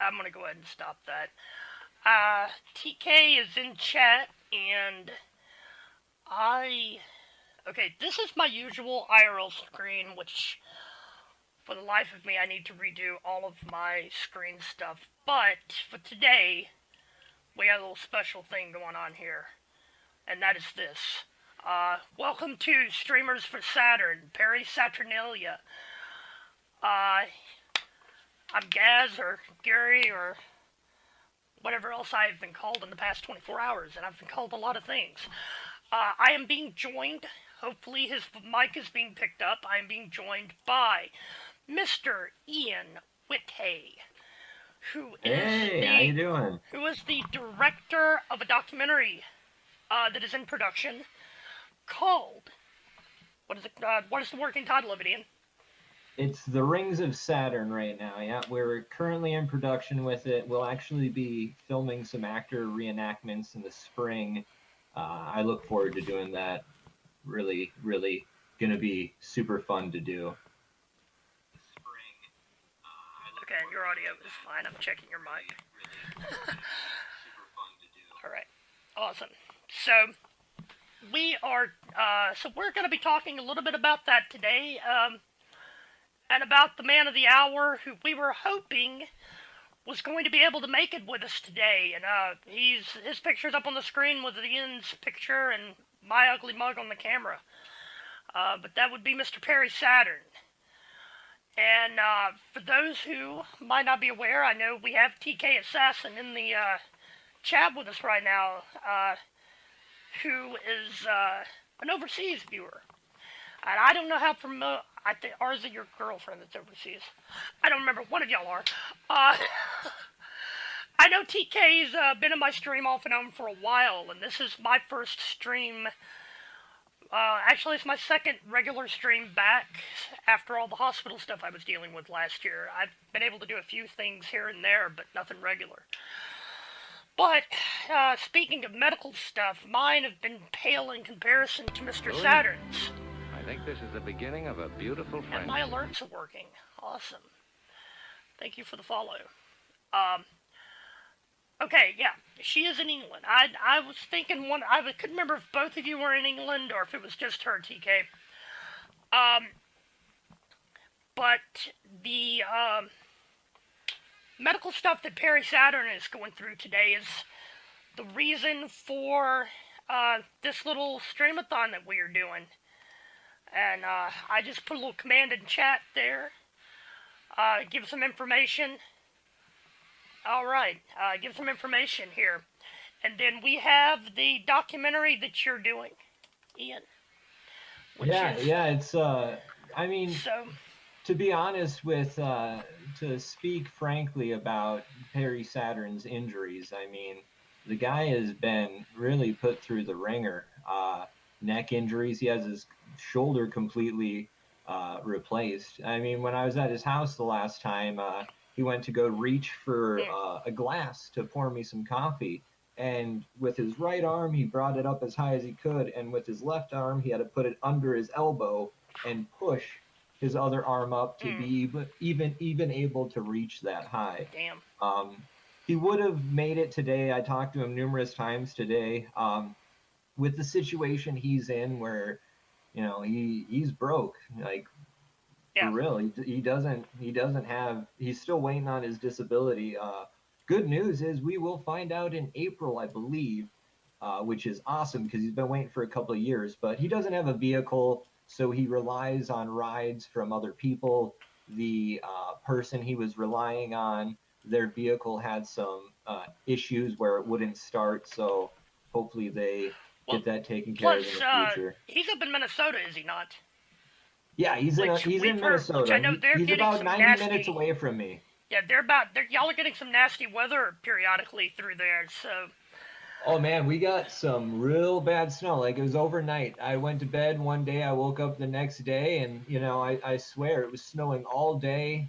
I'm going to go ahead and stop that. TK is in chat, and I... Okay, this is my usual IRL screen, which, for the life of me, I need to redo all of my screen stuff. But, for today, we got a little special thing going on here, and that is this. Welcome to Streamers for Saturn, Perry Saturnalia. I'm Gaz, or Gary, or whatever else I've been called in the past 24 hours, and I've been called a lot of things. I am being joined, hopefully his mic is being picked up, I am being joined by Mr. Ian Withey, who how you doing? Who is the director of a documentary that is in production called, what is the working title of it, Ian? It's the Rings of Saturn right now, yeah. We're currently in production with it. We'll actually be filming some actor reenactments in the spring. I look forward to doing that. Really, really gonna be super fun to do. Okay, your audio is fine. I'm checking your mic. Alright, awesome. So, we're gonna be talking a little bit about that today. And about the man of the hour, who we were hoping was going to be able to make it with us today. And his picture's up on the screen with Ian's picture and my ugly mug on the camera. But that would be Mr. Perry Saturn. And for those who might not be aware, I know we have TK Assassin in the chat with us right now, who is an overseas viewer. And I don't know how familiar... or is it your girlfriend that's overseas? I don't remember. One of y'all are. I know TK's been in my stream off and on for a while, and this is my first stream. Actually, it's my second regular stream back after all the hospital stuff I was dealing with last year. I've been able to do a few things here and there, but nothing regular. But, speaking of medical stuff, mine have been pale in comparison to Mr. Saturn's. I think this is the beginning of a beautiful friendship. And my alerts are working. Awesome. Thank you for the follow. Okay, yeah. She is in England. I was thinking I couldn't remember if both of you were in England or if it was just her, TK. But the medical stuff that Perry Saturn is going through today is the reason for this little streamathon that we are doing. And I just put a little command in chat there. Give some information. Alright, give some information here. And then we have the documentary that you're doing, Ian. It's, I mean, to be honest with, to speak frankly about Perry Saturn's injuries, I mean, the guy has been really put through the ringer. Neck injuries, he has his shoulder completely replaced. I mean, when I was at his house the last time, he went to go reach for a glass to pour me some coffee, and with his right arm he brought it up as high as he could, and with his left arm he had to put it under his elbow and push his other arm up to be even able to reach that high. Damn. He would have made it today. I talked to him numerous times today. With the situation he's in, where, you know, he's broke, like, for real. He doesn't have. He's still waiting on his disability. Good news is we will find out in April, I believe, which is awesome because he's been waiting for a couple of years. But he doesn't have a vehicle, so he relies on rides from other people. The person he was relying on, their vehicle had some issues where it wouldn't start, so hopefully they get that taken care of in the future. He's up in Minnesota, is he not? Yeah, he's in Minnesota. Which I know he's about 90 minutes away from me. Yeah, y'all are getting some nasty weather periodically through there, so... Oh man, we got some real bad snow. Like, it was overnight. I went to bed one day, I woke up the next day, and, you know, I swear it was snowing all day.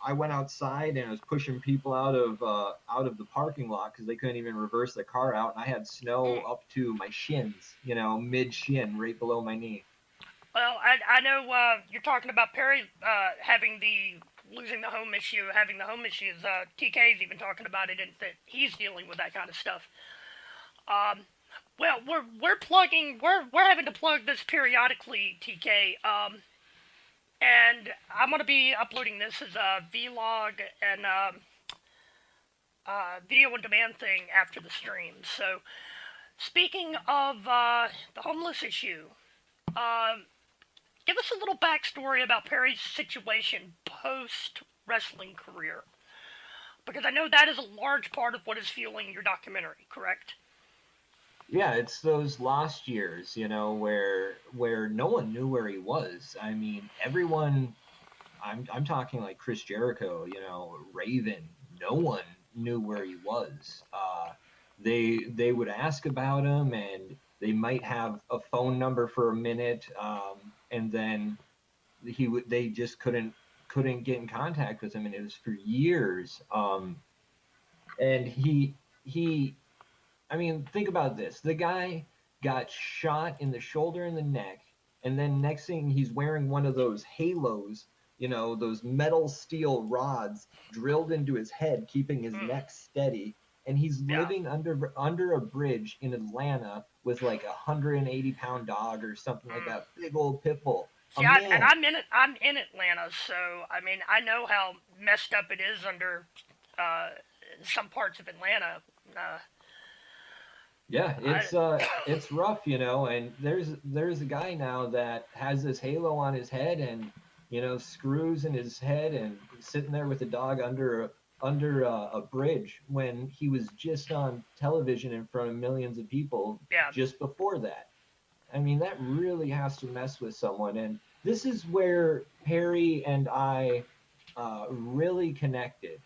I went outside and I was pushing people out of the parking lot because they couldn't even reverse the car out, and I had snow up to my shins, you know, mid-shin, right below my knee. Well, I know you're talking about Perry having the losing the home issue, having the home issues. TK's even talking about it, and that he's dealing with that kind of stuff. Well, we're having to plug this periodically, TK. And I'm gonna be uploading this as a vlog and video on demand thing after the stream. So, speaking of the homeless issue, give us a little backstory about Perry's situation post wrestling career, because I know that is a large part of what is fueling your documentary. Correct? Yeah, it's those lost years, where no one knew where he was. I mean, everyone. I'm talking like Chris Jericho, Raven. No one knew where he was. They would ask about him, and they might have a phone number for a minute, and then they just couldn't get in contact with him, and it was for years. And he I mean, think about this. The guy got shot in the shoulder and the neck, and then next thing he's wearing one of those halos, those metal steel rods drilled into his head, keeping his neck steady. And he's living under a bridge in Atlanta with like a 180-pound dog or something like that, big old pit bull. See, and I'm in Atlanta, so I mean I know how messed up it is under some parts of Atlanta. Yeah, it's rough, and there's a guy now that has this halo on his head and, screws in his head and sitting there with a dog under a bridge when he was just on television in front of millions of people just before that. I mean, that really has to mess with someone. And this is where Perry and I really connected.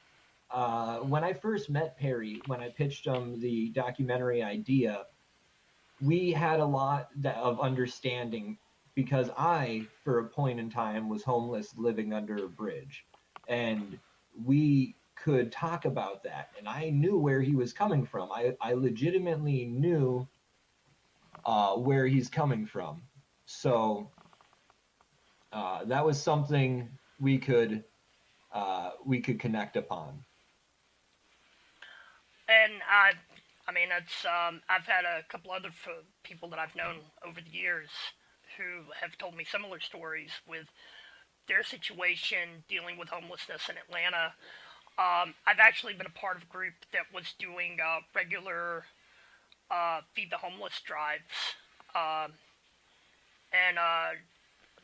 When I first met Perry, when I pitched him the documentary idea, we had a lot of understanding because I, for a point in time, was homeless living under a bridge. And we could talk about that. And I knew where he was coming from. I legitimately knew where he's coming from. So that was something we could connect upon. And I mean, it's I've had a couple other people that I've known over the years who have told me similar stories with their situation dealing with homelessness in Atlanta. I've actually been a part of a group that was doing regular Feed the Homeless drives, and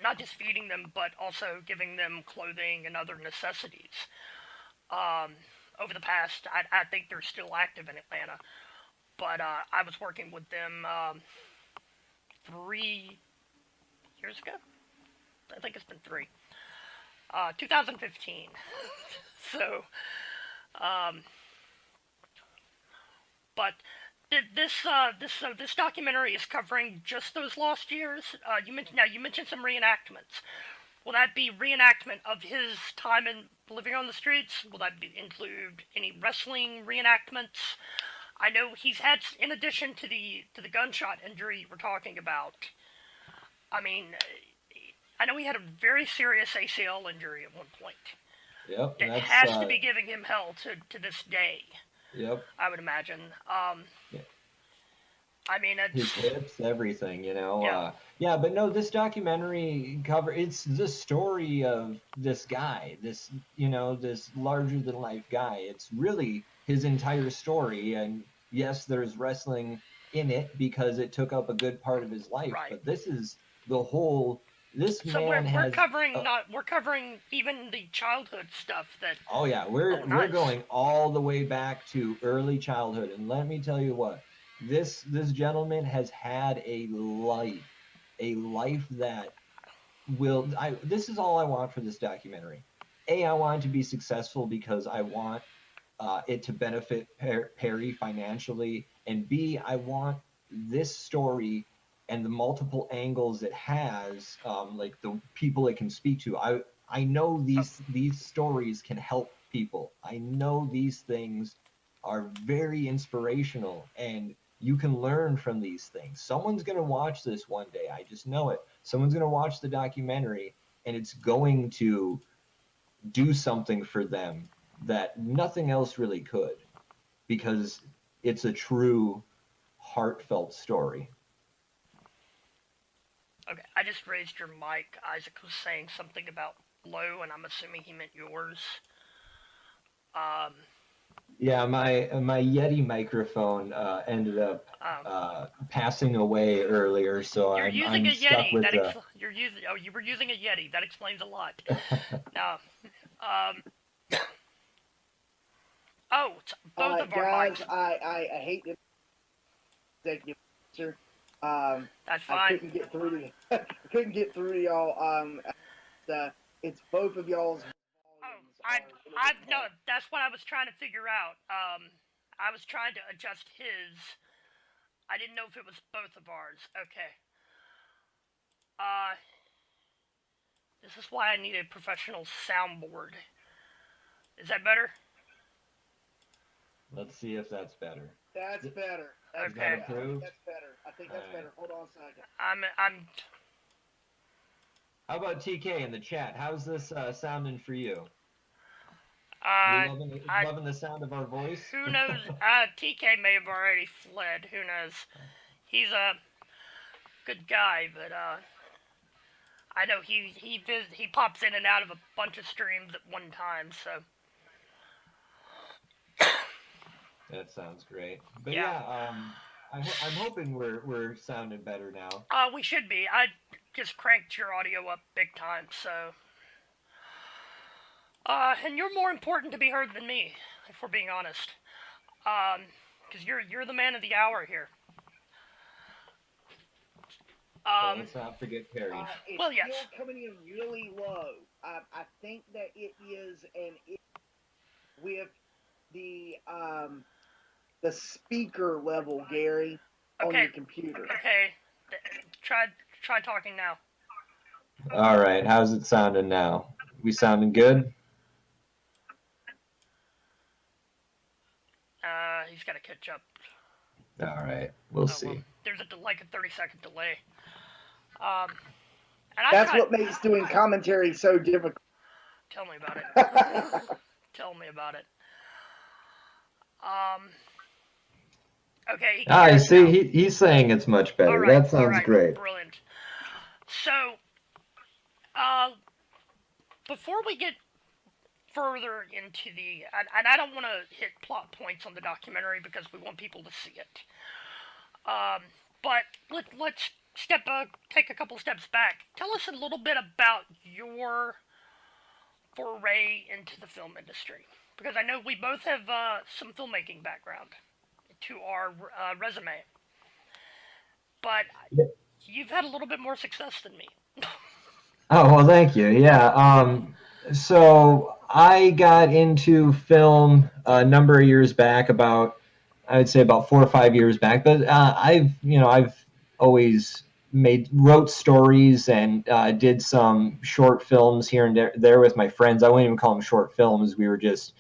not just feeding them, but also giving them clothing and other necessities. Over the past, I think they're still active in Atlanta, but I was working with them 3 years ago. I think it's been 3. 2015. So, but this documentary is covering just those lost years. You mentioned some reenactments. Will that be reenactment of his time in living on the streets? Will that include any wrestling reenactments? I know he's had, in addition to the gunshot injury we're talking about. I mean, I know he had a very serious ACL injury at one point. Yep. It has to be giving him hell to this day. Yep. I would imagine. Yeah. I mean, it's his hips, everything, Yeah. But no, this documentary it's the story of this guy, this larger than life guy. It's really his entire story. And yes, there's wrestling in it because it took up a good part of his life. Right. But this is the whole. This so man we're covering even the childhood stuff that. Oh yeah, we're going all the way back to early childhood, and let me tell you what, this gentleman has had a life that will. This is all I want for this documentary. I want it to be successful because I want it to benefit Perry financially, and B, I want this story and the multiple angles it has, like the people it can speak to. I know these stories can help people. I know these things are very inspirational, and you can learn from these things. Someone's going to watch this one day. I just know it. Someone's going to watch the documentary, and it's going to do something for them that nothing else really could, because it's a true heartfelt story. Okay, I just raised your mic. Isaac was saying something about low, and I'm assuming he meant yours. Yeah, my Yeti microphone ended up passing away earlier, so you're I'm using a stuck Yeti. with You were using a Yeti. That explains a lot. Now, oh, it's both of our guys, mics. I hate the executive answer. That's I fine. couldn't get through to I couldn't get through to y'all. It's both of y'all's. No, that's what I was trying to figure out. I was trying to adjust his. I didn't know if it was both of ours. Okay. This is why I need a professional soundboard. Is that better? Let's see if that's better. That's better. That's Okay. better. I think that's better. I think that's better. Hold on a second. I'm. How about TK in the chat? How's this sounding for you? Loving the sound of our voice? Who knows? TK may have already fled. Who knows? He's a good guy, but I know he pops in and out of a bunch of streams at one time. So that sounds great. But yeah, I'm hoping we're sounding better now. We should be. I just cranked your audio up big time, so. And you're more important to be heard than me, if we're being honest. Because you're the man of the hour here. Let's not forget Perry. It's still coming in really low. I think that it is with the speaker level, Gary, on your computer. Okay, try talking now. All right, how's it sounding now? We sounding good? He's got to catch up. All right, we'll see. Well, there's a 30-second delay. That's what makes doing commentary so difficult. Tell me about it. Tell me about it. Okay. I see. He's saying it's much better. Right, that sounds great. Brilliant. So, before we get further into the, and I don't want to hit plot points on the documentary because we want people to see it. But let's take a couple steps back. Tell us a little bit about your foray into the film industry, because I know we both have some filmmaking background to our resume, but you've had a little bit more success than me. Oh, well, thank you. Yeah. So I got into film a number of years back, I would say about 4 or 5 years back. But I've always wrote stories and did some short films here and there with my friends. I wouldn't even call them short films. We were just,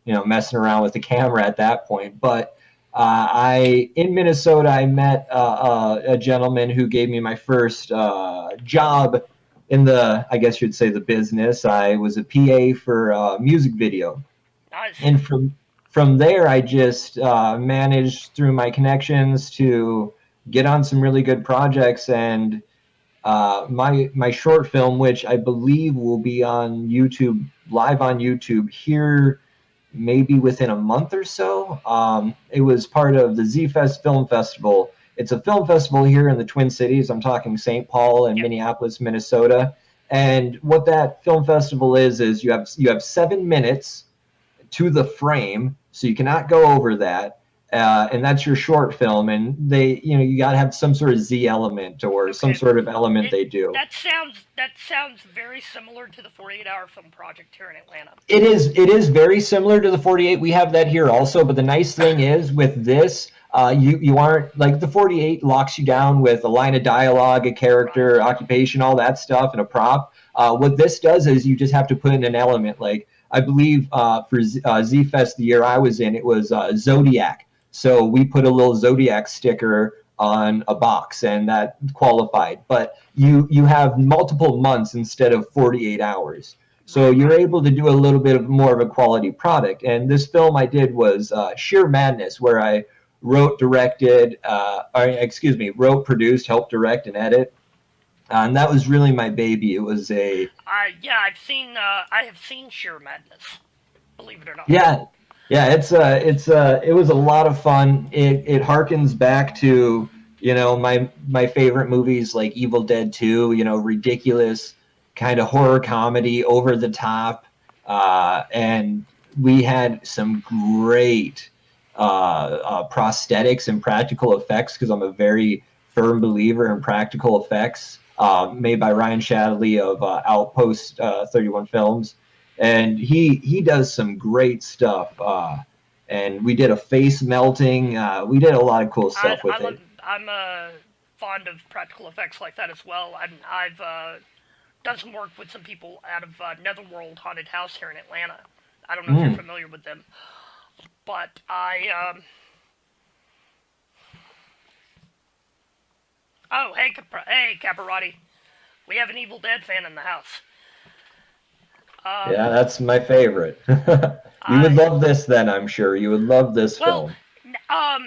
messing around with the camera at that point. But in Minnesota, I met a gentleman who gave me my first job in I guess you'd say the business. I was a PA for a music video. Nice. And from there, I just managed through my connections to get on some really good projects. And my short film, which I believe will be on YouTube, live on YouTube here, maybe within a month or so. It was part of the Z-Fest Film Festival. It's a film festival here in the Twin Cities. I'm talking St. Paul and Minneapolis, Minnesota. And what that film festival is you have 7 minutes to the frame, so you cannot go over that. And that's your short film. And you got to have some sort of Z element or some sort of element they do. That sounds very similar to the 48-hour film project here in Atlanta. It is very similar to the 48. We have that here also. But the nice thing is with this, you aren't like the 48 locks you down with a line of dialogue, a character, occupation, all that stuff, and a prop. What this does is you just have to put in an element. Like I believe for Z-Fest the year I was in, it was Zodiac. So we put a little Zodiac sticker on a box, and that qualified. But you have multiple months instead of 48 hours. So you're able to do a little bit of more of a quality product. And this film I did was Sheer Madness, where I wrote, produced, helped direct, and edit. And that was really my baby. It was a I have seen Sheer Madness. Believe it or not. yeah, it was a lot of fun. It harkens back to my favorite movies like Evil Dead 2. Ridiculous kind of horror comedy, over the top, and we had some great prosthetics and practical effects because I'm a very firm believer in practical effects. Made by Ryan Shadley of Outpost 31 Films, and he does some great stuff. And we did a face melting. We did a lot of cool stuff with it. I'm fond of practical effects like that as well, and I've done some work with some people out of Netherworld Haunted House here in Atlanta. I don't know if you're familiar with them, but Oh, hey, Caparati. We have an Evil Dead fan in the house. Yeah, that's my favorite. You would love this then, I'm sure. You would love this film. I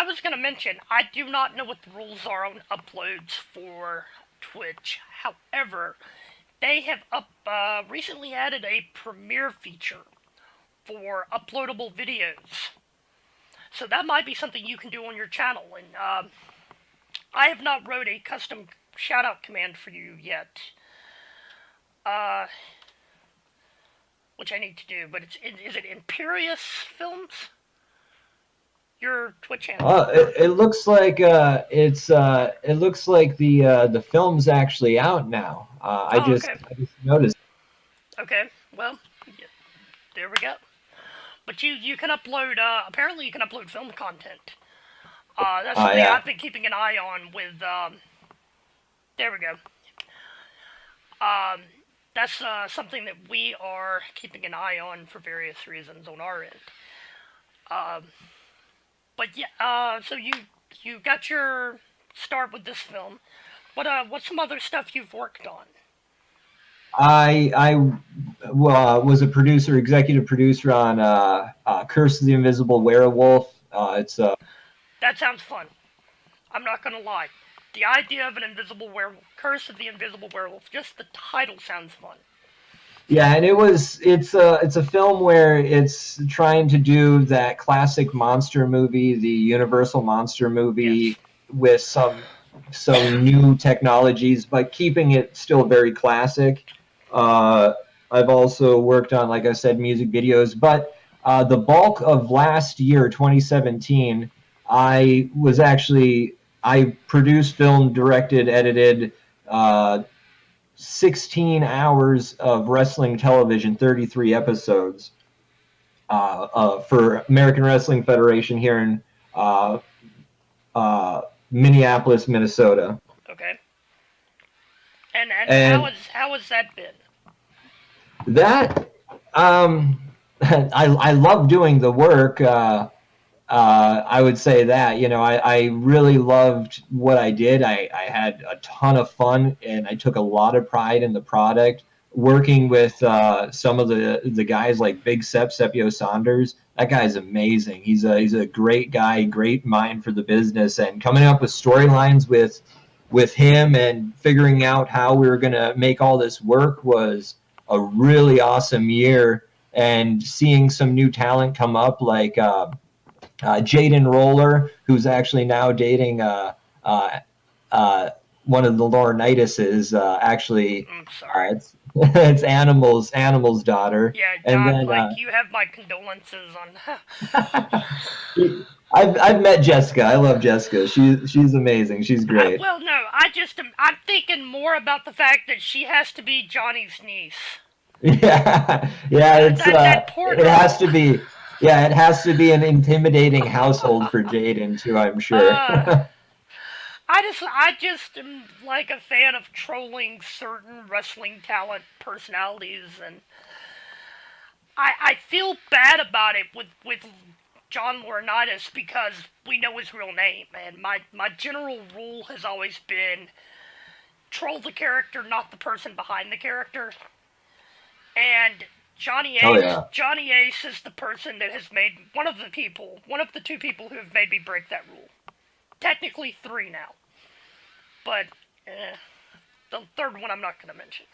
was going to mention, I do not know what the rules are on uploads for Twitch. However, they have recently added a premiere feature for uploadable videos. So that might be something you can do on your channel. And I have not wrote a custom shout-out command for you yet. Which I need to do, but is it Imperious Films? Your Twitch channel? It looks like it looks like the film's actually out now. I just noticed. Okay, well, there we go. But you can upload. Apparently, you can upload film content. That's something I've been keeping an eye on with. There we go. That's something that we are keeping an eye on for various reasons on our end. But yeah, so you got your start with this film. What's some other stuff you've worked on? I was a producer, executive producer on Curse of the Invisible Werewolf. That sounds fun. I'm not gonna lie. The idea of an invisible werewolf, Curse of the Invisible Werewolf, just the title sounds fun. Yeah, and it's a film where it's trying to do that classic monster movie, the Universal monster movie, with some new technologies, but keeping it still very classic. I've also worked on, like I said, music videos, but the bulk of last year, 2017, I produced, filmed, directed, edited 16 hours of wrestling television, 33 episodes for American Wrestling Federation here in Minneapolis, Minnesota. Okay. And how has that been? That I love doing the work. I would say that, I really loved what I did. I had a ton of fun, and I took a lot of pride in the product. Working with some of the guys like Big Sepio Saunders, that guy's amazing. He's a great guy, great mind for the business, and coming up with storylines with him and figuring out how we were going to make all this work was a really awesome year. And seeing some new talent come up, like Jaden Roller, who's actually now dating one of the Laurinaitis, actually. It's Animal's daughter. Yeah, and then, you have my condolences on. I've met Jessica. I love Jessica. She's amazing. She's great. Well, no, I'm thinking more about the fact that she has to be Johnny's niece. Yeah. It has to be. Yeah, it has to be an intimidating household for Jaden too, I'm sure. I just am like a fan of trolling certain wrestling talent personalities, and I feel bad about it with John Laurinaitis because we know his real name, and my general rule has always been troll the character, not the person behind the character. And Johnny Ace, Oh, yeah. Johnny Ace is the person that has made one of the two people who have made me break that rule. Technically 3 now, but the third one I'm not going to mention.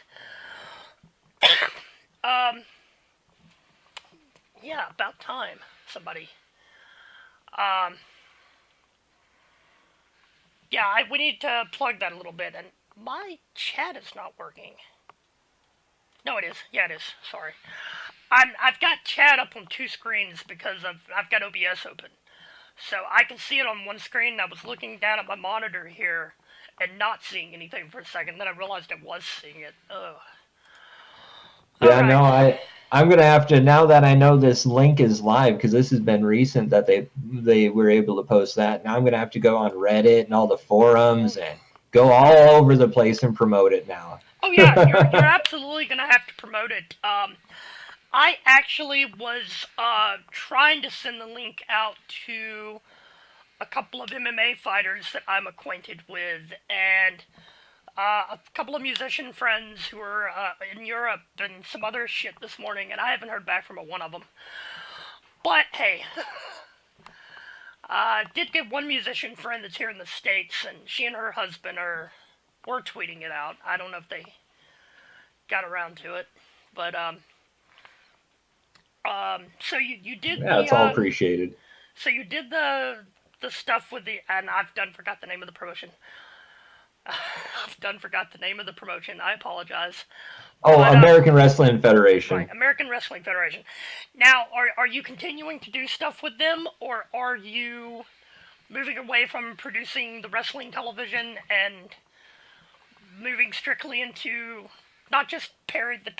Yeah, about time, somebody. Yeah, we need to plug that a little bit, and my chat is not working. No, it is. Yeah, it is. Sorry. I've got chat up on 2 screens because I've got OBS open. So I can see it on one screen, and I was looking down at my monitor here and not seeing anything for a second. Then I realized I was seeing it. Ugh. Yeah, right. No, I'm going to have to, now that I know this link is live, because this has been recent that they were able to post that, now I'm going to have to go on Reddit and all the forums and go all over the place and promote it now. Oh, yeah, you're absolutely going to have to promote it. I actually was trying to send the link out to a couple of MMA fighters that I'm acquainted with, and a couple of musician friends who are in Europe and some other shit this morning, and I haven't heard back from one of them. But, hey, I did get one musician friend that's here in the States, and she and her husband were tweeting it out. I don't know if they got around to it, but, so you did it's all appreciated. So you did the stuff with and I've forgot the name of the promotion. I apologize. Oh, but, American Wrestling Federation. Right, American Wrestling Federation. Now, are you continuing to do stuff with them, or are you moving away from producing the wrestling television and moving strictly into not just Perry, the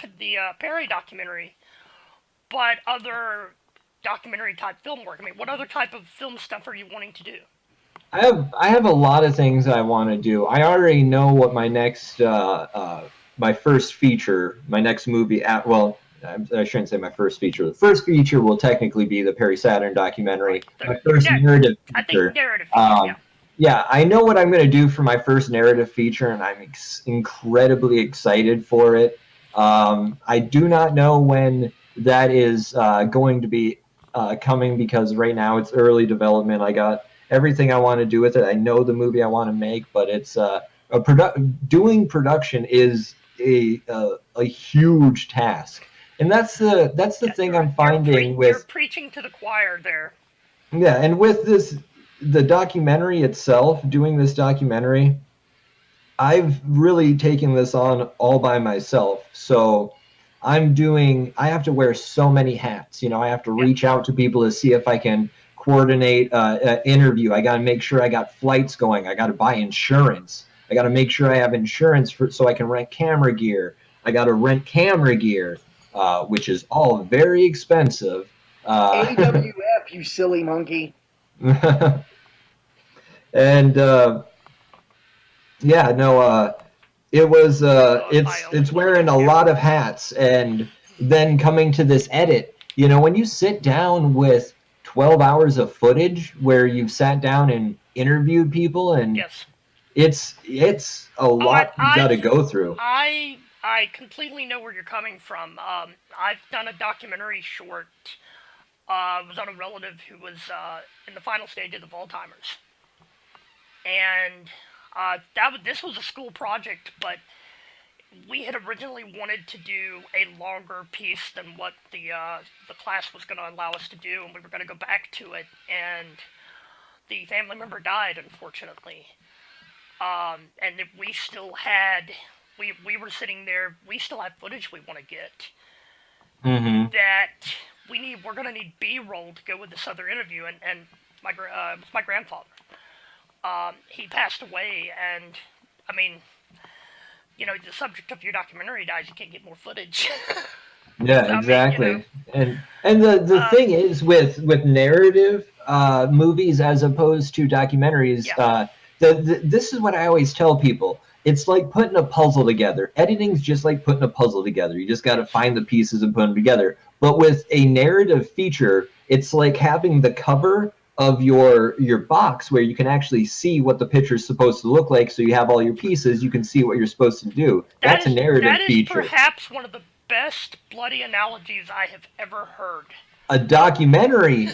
Perry documentary, but other documentary type film work? I mean, what other type of film stuff are you wanting to do? I have a lot of things I want to do. I already know what my next my first feature, my next movie. I shouldn't say my first feature. The first feature will technically be the Perry Saturn documentary. My first narrative feature. I think narrative feature. Yeah, I know what I'm going to do for my first narrative feature, and I'm incredibly excited for it. I do not know when that is going to be coming, because right now it's early development. I got everything I want to do with it. I know the movie I want to make, but it's doing production is a huge task, and that's the thing I'm finding with. You're preaching to the choir there. Yeah, and with the documentary itself, doing this documentary, I've really taken this on all by myself. So I have to wear so many hats. I have to reach out to people to see if I can coordinate an interview. I got to make sure I got flights going. I got to buy insurance. I got to make sure I have insurance so I can rent camera gear. I got to rent camera gear, which is all very expensive. AWF, you silly monkey. And it was it's wearing a lot of hats, and then coming to this edit. When you sit down with 12 hours of footage where you've sat down and interviewed people, and it's a lot you got to go through. I completely know where you're coming from. I've done a documentary short. Was on a relative who was in the final stages of Alzheimer's, and this was a school project, but we had originally wanted to do a longer piece than what the class was going to allow us to do, and we were going to go back to it, and the family member died, unfortunately. And we still had, we were sitting there, we still had footage we want to get. Mm-hmm. That we're going to need B-roll to go with this other interview, and my grandfather. He passed away, and, I mean, the subject of your documentary dies, you can't get more footage. Yeah, so, exactly. I mean, and the thing is, with narrative movies as opposed to documentaries, this is what I always tell people. It's like putting a puzzle together. Editing's just like putting a puzzle together. You just got to find the pieces and put them together. But with a narrative feature, it's like having the cover of your box where you can actually see what the picture's supposed to look like, so you have all your pieces, you can see what you're supposed to do. That's a narrative feature. That is perhaps one of the best bloody analogies I have ever heard. A documentary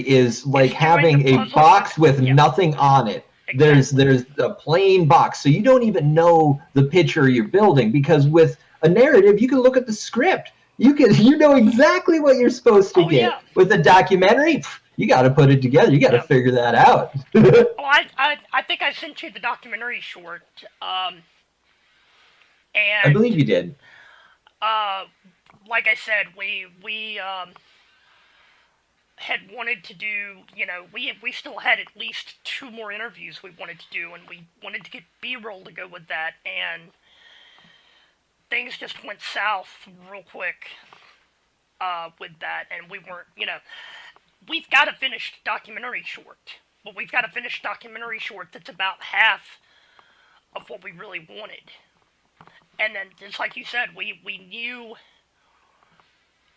is like having a box with nothing on it. Exactly. There's a plain box, so you don't even know the picture you're building, because with a narrative you can look at the script. You know exactly what you're supposed to get. Yeah. With a documentary, you got to put it together. You got to figure that out. I think I sent you the documentary short. And I believe you did. Like I said, we had wanted to do, we still had at least 2 more interviews we wanted to do, and we wanted to get B-roll to go with that, and things just went south real quick with that, and we weren't, we've got a finished documentary short, but we've got a finished documentary short that's about half of what we really wanted. And then, just like you said, we knew,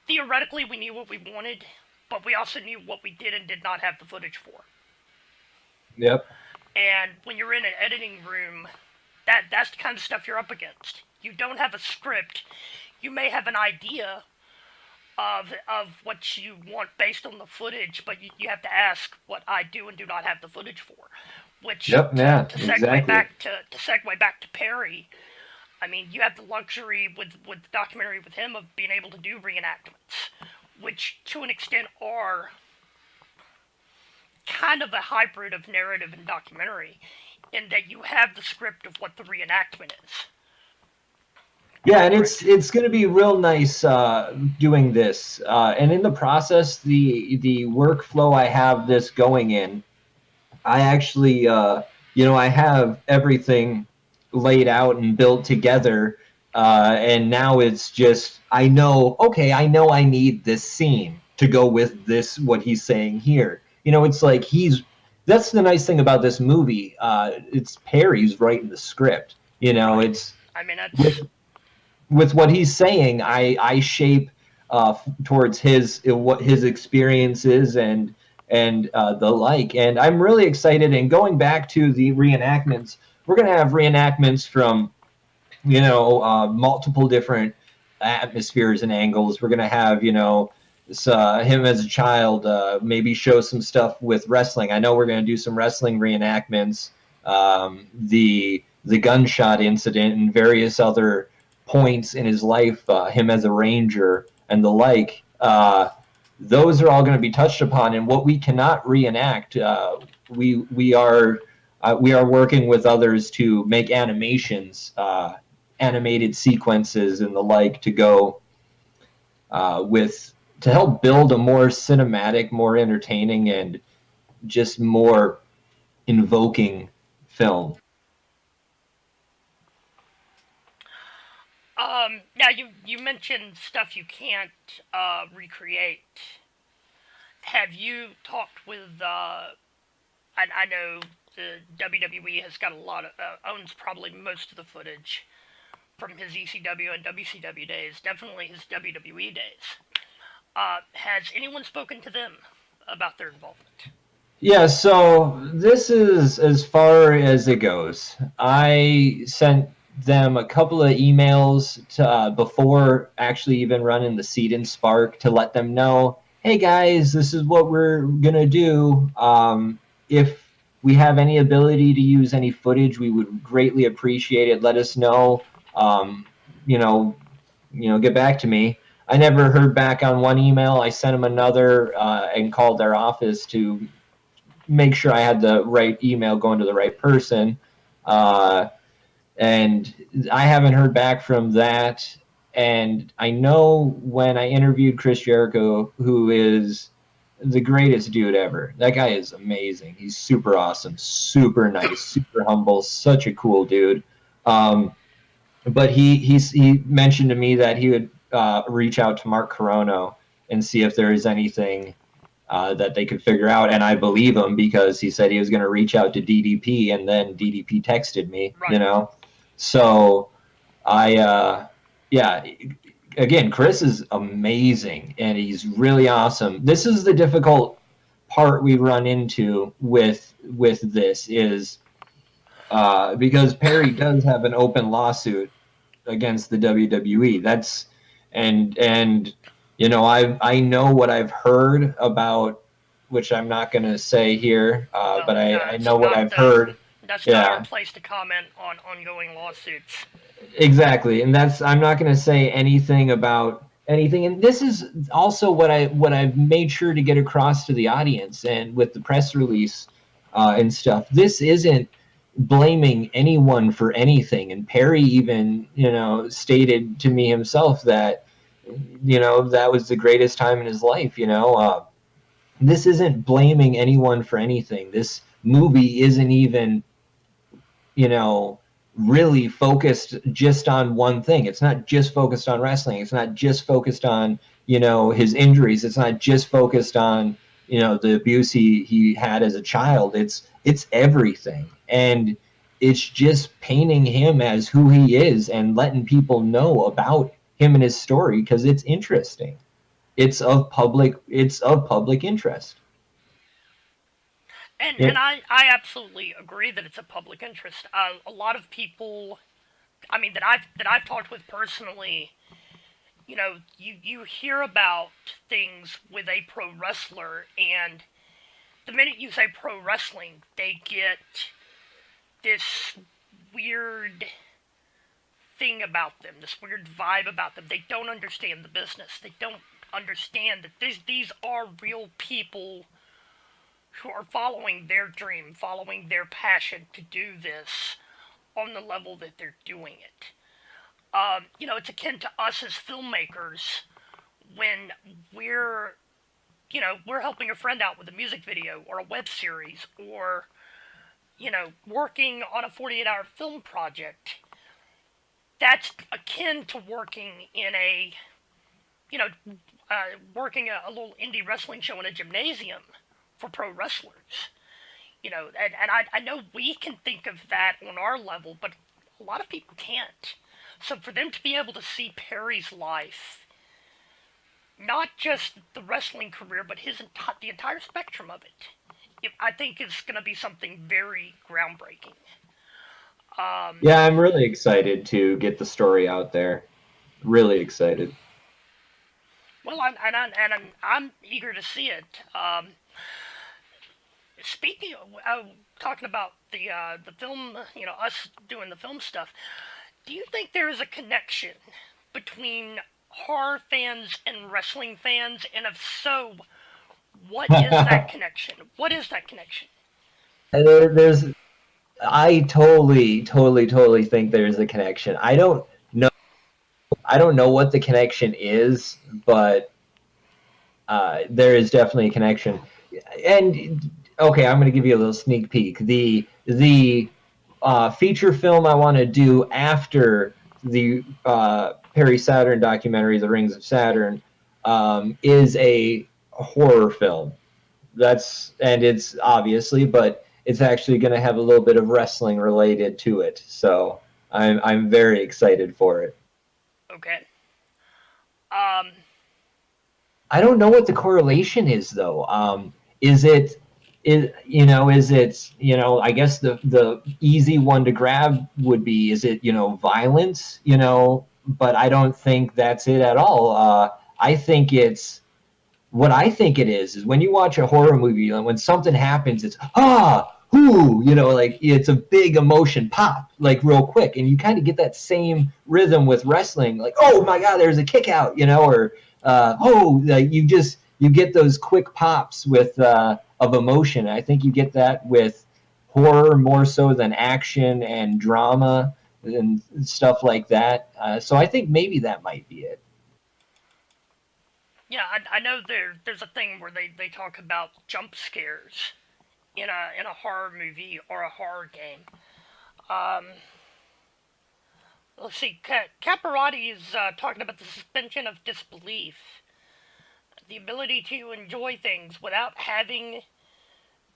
theoretically we knew what we wanted, but we also knew what we did and did not have the footage for. Yep. And when you're in an editing room, that's the kind of stuff you're up against. You don't have a script. You may have an idea of what you want based on the footage, but you have to ask what I do and do not have the footage for. Which, to segue back to Perry, I mean, you have the luxury with the documentary with him of being able to do reenactments, which to an extent are kind of a hybrid of narrative and documentary, in that you have the script of what the reenactment is. Yeah, and it's going to be real nice doing this. And in the process, the workflow I have this going in, I actually, I have everything laid out and built together. And now it's just, I know I need this scene to go with this, what he's saying here. It's like that's the nice thing about this movie. It's Perry's writing the script. It's, I mean, with what he's saying, I shape towards his experiences and the like. And I'm really excited. And going back to the reenactments, we're going to have reenactments from, multiple different atmospheres and angles. We're going to have, him as a child, maybe show some stuff with wrestling. I know we're going to do some wrestling reenactments, the gunshot incident and various other points in his life, him as a ranger and the like. Those are all going to be touched upon. And what we cannot reenact, we are working with others to make animations, animated sequences and the like, to go to help build a more cinematic, more entertaining, and just more invoking film. Now you mentioned stuff you can't recreate. Have you talked with? I know the WWE has got a lot of owns probably most of the footage from his ECW and WCW days. Definitely his WWE days. Has anyone spoken to them about their involvement? Yeah, so this is as far as it goes. I sent them a couple of emails before actually even running the Seed and Spark to let them know, hey guys, this is what we're gonna do. If we have any ability to use any footage, we would greatly appreciate it. Let us know. Get back to me. I never heard back on one email. I sent them another and called their office to make sure I had the right email going to the right person. And I haven't heard back from that. And I know when I interviewed Chris Jericho, who is the greatest dude ever. That guy is amazing. He's super awesome, super nice, super humble, such a cool dude. But he mentioned to me that he would reach out to Mark Corono and see if there is anything that they could figure out. And I believe him, because he said he was going to reach out to DDP, and then DDP texted me, right. So again, Chris is amazing and he's really awesome. This is the difficult part we run into with this is because Perry does have an open lawsuit against the WWE. That's and you know, I know what I've heard about, which I'm not going to say here, but I know what I've heard. That's not our Yeah, place to comment on ongoing lawsuits. exactly. And that's, I'm not going to say anything about anything. And this is also what I've made sure to get across to the audience, and with the press release and stuff. This isn't blaming anyone for anything. And Perry even, you know, stated to me himself that, you know, that was the greatest time in his life. You know, this isn't blaming anyone for anything. This movie isn't even, you know, really focused just on one thing. It's not just focused on wrestling. It's not just focused on, you know, his injuries. It's not just focused on, you know, the abuse he had as a child. It's everything. And it's just painting him as who he is and letting people know about him and his story, because it's interesting. It's of public interest. And Yeah. and I absolutely agree that it's a public interest. A lot of people, I mean, that I've talked with personally, you know, you hear about things with a pro wrestler, and the minute you say pro wrestling, they get this weird thing about them, this weird vibe about them. They don't understand the business. They don't understand that these are real people who are following their dream, following their passion to do this on the level that they're doing it. You know, it's akin to us as filmmakers when we're, you know, we're helping a friend out with a music video or a web series, or, you know, working on a 48-hour film project. That's akin to working in a, you know, working a little indie wrestling show in a gymnasium for pro wrestlers. You know, and I know we can think of that on our level, but a lot of people can't. So for them to be able to see Perry's life, not just the wrestling career, but the entire spectrum of it, I think is going to be something very groundbreaking. Yeah, I'm really excited to get the story out there. Really excited. Well, I'm eager to see it. Speaking of talking about the film, you know, us doing the film stuff, do you think there is a connection between horror fans and wrestling fans? And if so, what is that connection? What is that connection? There's, I totally think there's a connection. Know, I don't know what the connection is, but there is definitely a connection. And okay, I'm going to give you a little sneak peek. The feature film I want to do after the Perry Saturn documentary, The Rings of Saturn, is a horror film. And it's obviously, but it's actually going to have a little bit of wrestling related to it. So I'm very excited for it. Okay. Um, I don't know what the correlation is though. Is it is it, you know, I guess the easy one to grab would be, is it, you know, violence, you know, but I don't think that's it at all. I think it's, what I think it is when you watch a horror movie and when something happens, it's whoo, you know, like it's a big emotion pop, like real quick, and you kind of get that same rhythm with wrestling, like, oh my god, there's a kick out, you know, or you get those quick pops with of emotion. I think you get that with horror more so than action and drama and stuff like that. So I think maybe that might be it. yeah, I know there's a thing where they talk about jump scares in a horror movie or a horror game. Um, let's see, Caparati is talking about the suspension of disbelief, the ability to enjoy things without having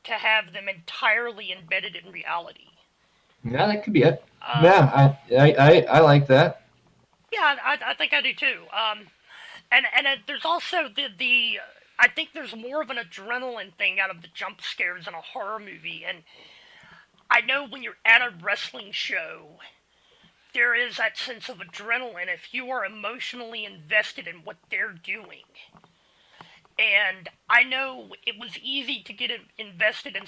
to have them entirely embedded in reality. Yeah, that could be it. Um, Yeah, I like that. yeah, I think I do too. And there's also the I think there's more of an adrenaline thing out of the jump scares in a horror movie. And I know when you're at a wrestling show, there is that sense of adrenaline if you are emotionally invested in what they're doing. And I know it was easy to get invested in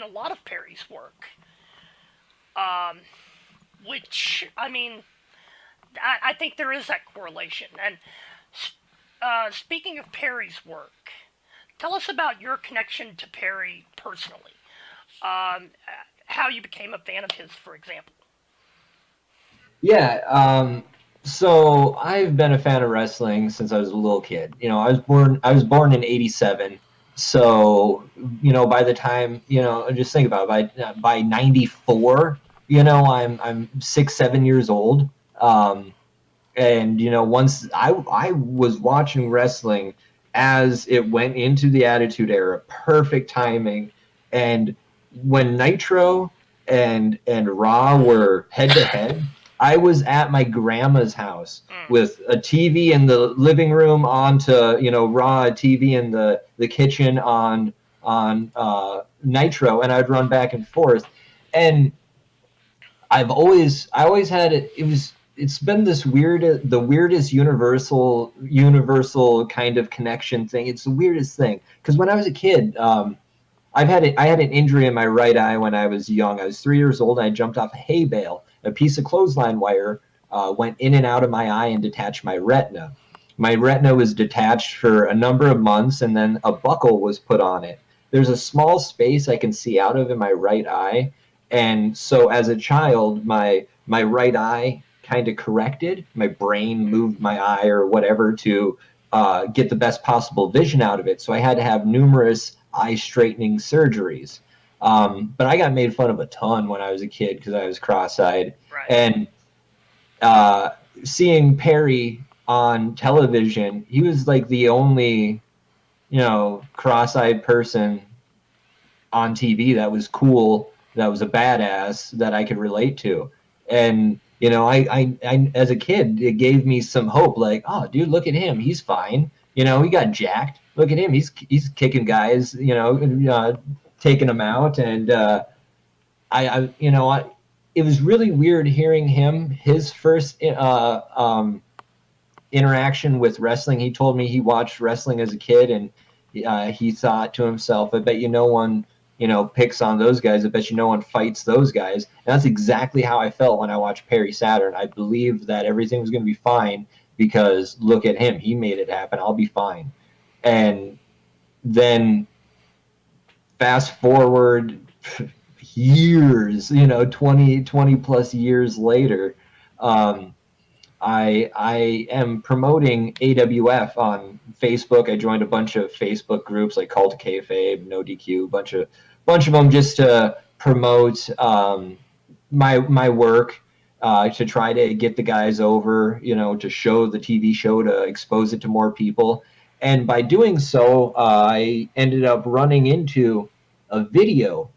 a lot of Perry's work. Um, which, I mean, I think there is that correlation. And speaking of Perry's work, tell us about your connection to Perry personally. Um, how you became a fan of his, for example. Yeah, so I've been a fan of wrestling since I was a little kid. I was born in '87. So, by the time, just think about it, by '94, I'm 6, 7 years old. And once I was watching wrestling as it went into the Attitude Era, perfect timing. And when Nitro and Raw were head to head, I was at my grandma's house with a TV in the living room onto Raw, a TV in the kitchen on Nitro, and I'd run back and forth. And I always had it. It's been the weirdest universal kind of connection thing. It's the weirdest thing because when I was a kid, I had an injury in my right eye when I was young. I was 3 years old and I jumped off a hay bale. A piece of clothesline wire went in and out of my eye and detached my retina. My retina was detached for a number of months, and then a buckle was put on it. There's a small space I can see out of in my right eye, and so as a child, my right eye kind of corrected. My brain moved my eye or whatever to get the best possible vision out of it. So I had to have numerous eye straightening surgeries. But I got made fun of a ton when I was a kid because I was cross-eyed. Right. And seeing Perry on television, he was like the only, cross-eyed person on TV that was cool, that was a badass that I could relate to. And, I as a kid, it gave me some hope. Like, oh, dude, look at him. He's fine. He got jacked. Look at him. He's kicking guys, taking them out. And it was really weird hearing his first interaction with wrestling. He told me he watched wrestling as a kid, and he thought to himself, I bet no one picks on those guys. I bet no one fights those guys. And that's exactly how I felt when I watched Perry Saturn. I believed that everything was going to be fine because look at him. He made it happen. I'll be fine. And then fast forward years, 20 plus years later, I am promoting AWF on Facebook. I joined a bunch of Facebook groups like Cult of Kayfabe, No DQ, bunch of them just to promote my work, to try to get the guys over, to show the TV show, to expose it to more people. And by doing so, I ended up running into a video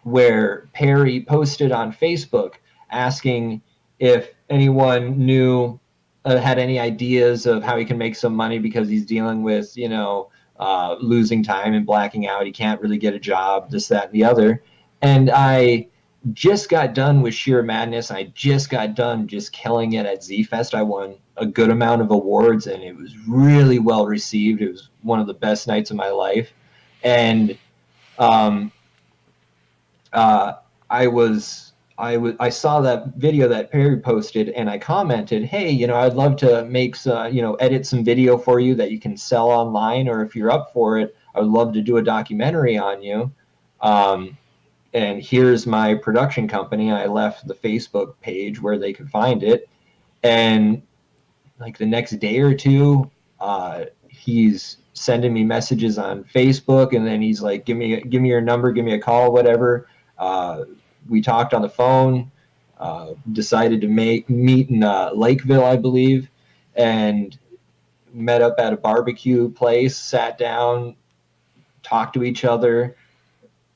where Perry posted on Facebook asking if anyone knew, had any ideas of how he can make some money because he's dealing with, losing time and blacking out. He can't really get a job, this, that, and the other. And I just got done with Sheer Madness. I just got done just killing it at Z-Fest. I won a good amount of awards, and it was really well received. It was one of the best nights of my life. And I saw that video that Perry posted, and I commented, hey, I'd love to make edit some video for you that you can sell online, or if you're up for it, I would love to do a documentary on you. And here's my production company. I left the Facebook page where they could find it. And like the next day or two, he's sending me messages on Facebook, and then he's like, give me your number, give me a call, whatever. We talked on the phone, decided to meet in Lakeville, I believe, and met up at a barbecue place, sat down, talked to each other,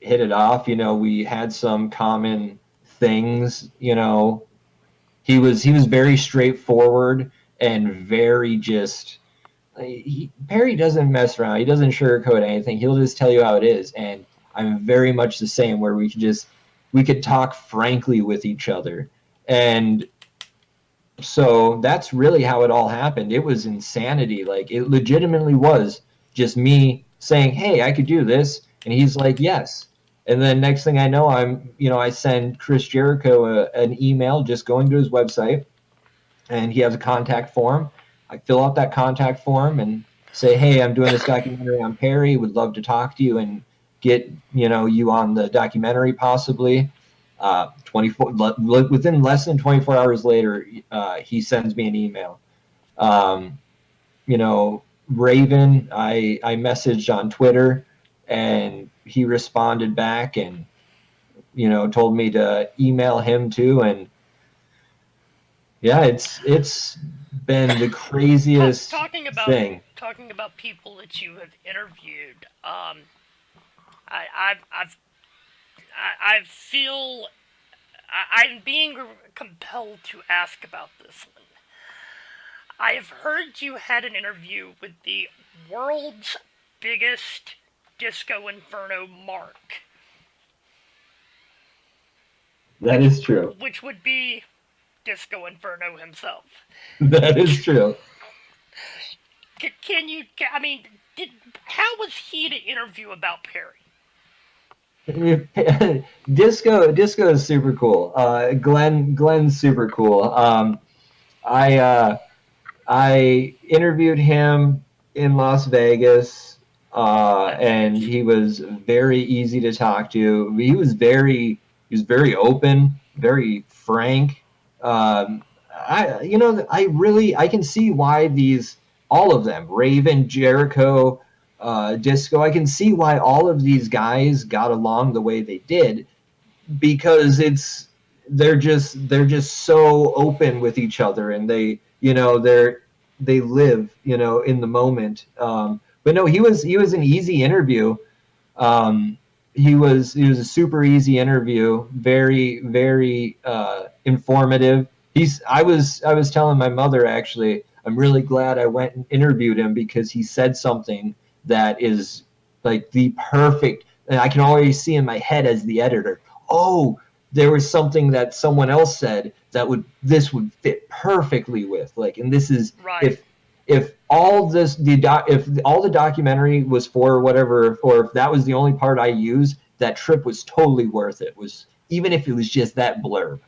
hit it off. We had some common things. He was very straightforward and very just. Perry doesn't mess around. He doesn't sugarcoat anything. He'll just tell you how it is. And I'm very much the same, where we could talk frankly with each other. And So that's really how it all happened. It was insanity. Like, it legitimately was just me saying, "Hey, I could do this," and he's like, "Yes." And then next thing I know, I send Chris Jericho an email just going to his website, and he has a contact form. I fill out that contact form and say, "Hey, I'm doing this documentary on Perry. Would love to talk to you and get you on the documentary possibly." 24 within less than 24 hours later, he sends me an email. Um, Raven, I messaged on Twitter, and he responded back and told me to email him too. And yeah, it's been the craziest thing. Talking about people that you have interviewed. I feel I'm being compelled to ask about this one. I have heard you had an interview with the world's biggest Disco Inferno Mark. That is true. Which would be Disco Inferno himself. That is true. How was he to interview about Perry? Disco is super cool. Glenn's super cool. I interviewed him in Las Vegas, and he was very easy to talk to. He was very open, very frank. I can see why all of them, Raven, Jericho, Disco, I can see why all of these guys got along the way they did, because they're just so open with each other, and they live in the moment. But no, he was an easy interview. He was a super easy interview, very very informative. I was telling my mother, actually, I'm really glad I went and interviewed him, because he said something that is like the perfect, and I can already see in my head as the editor, oh, there was something that someone else said that this would fit perfectly with, like, and this is right. If all the documentary was for whatever, or if that was the only part I used, that trip was totally worth it. Even if it was just that blurb.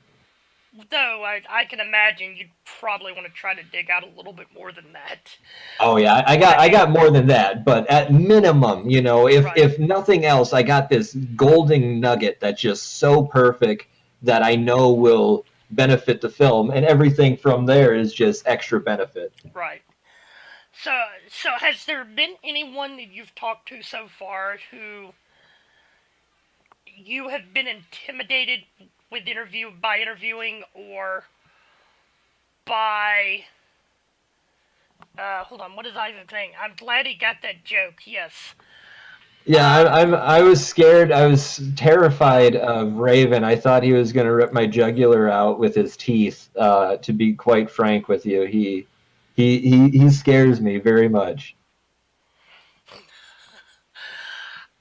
Though I can imagine you'd probably want to try to dig out a little bit more than that. Oh yeah, I got more than that, but at minimum, if nothing else, I got this golden nugget that's just so perfect that I know will benefit the film, and everything from there is just extra benefit. Right. So has there been anyone that you've talked to so far who you have been intimidated by interviewing, or by hold on, what is I even saying? I'm glad he got that joke. Yes. Yeah, I was scared. I was terrified of Raven. I thought he was going to rip my jugular out with his teeth. To be quite frank with you, he scares me very much.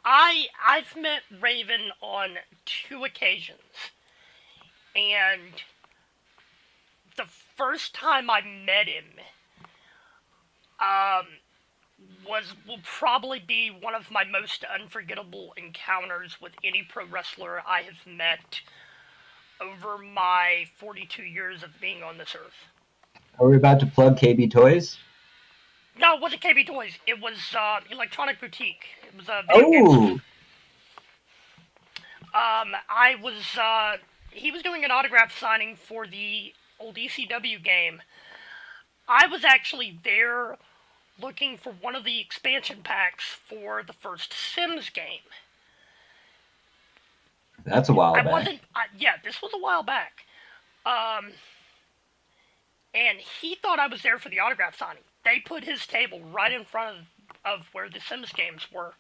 I've met Raven on 2 occasions, and the first time I met him, will probably be one of my most unforgettable encounters with any pro wrestler I have met over my 42 years of being on this earth. Are we about to plug KB Toys? No, it wasn't KB Toys. It was Electronic Boutique. It was a video game. He was doing an autograph signing for the old ECW game. I was actually there looking for one of the expansion packs for the first Sims game. That's a while back. This was a while back. And he thought I was there for the autograph signing. They put his table right in front of where the Sims games were.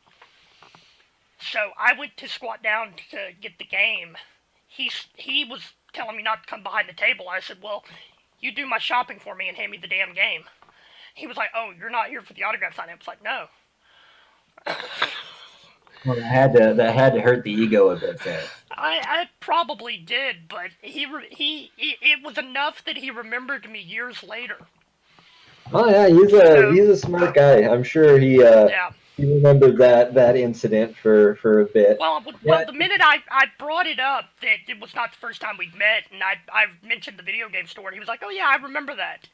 So I went to squat down to get the game. He was telling me not to come behind the table. I said, well, you do my shopping for me and hand me the damn game. He was like, oh, you're not here for the autograph signing. I was like, no. Well, that had to hurt the ego a bit there. I probably did, but it was enough that he remembered me years later. Oh yeah, he's a smart guy. I'm sure Yeah. he remembered that incident for a bit. Well, the minute I brought it up that it was not the first time we'd met, and I mentioned the video game store, and he was like, "Oh yeah, I remember that,"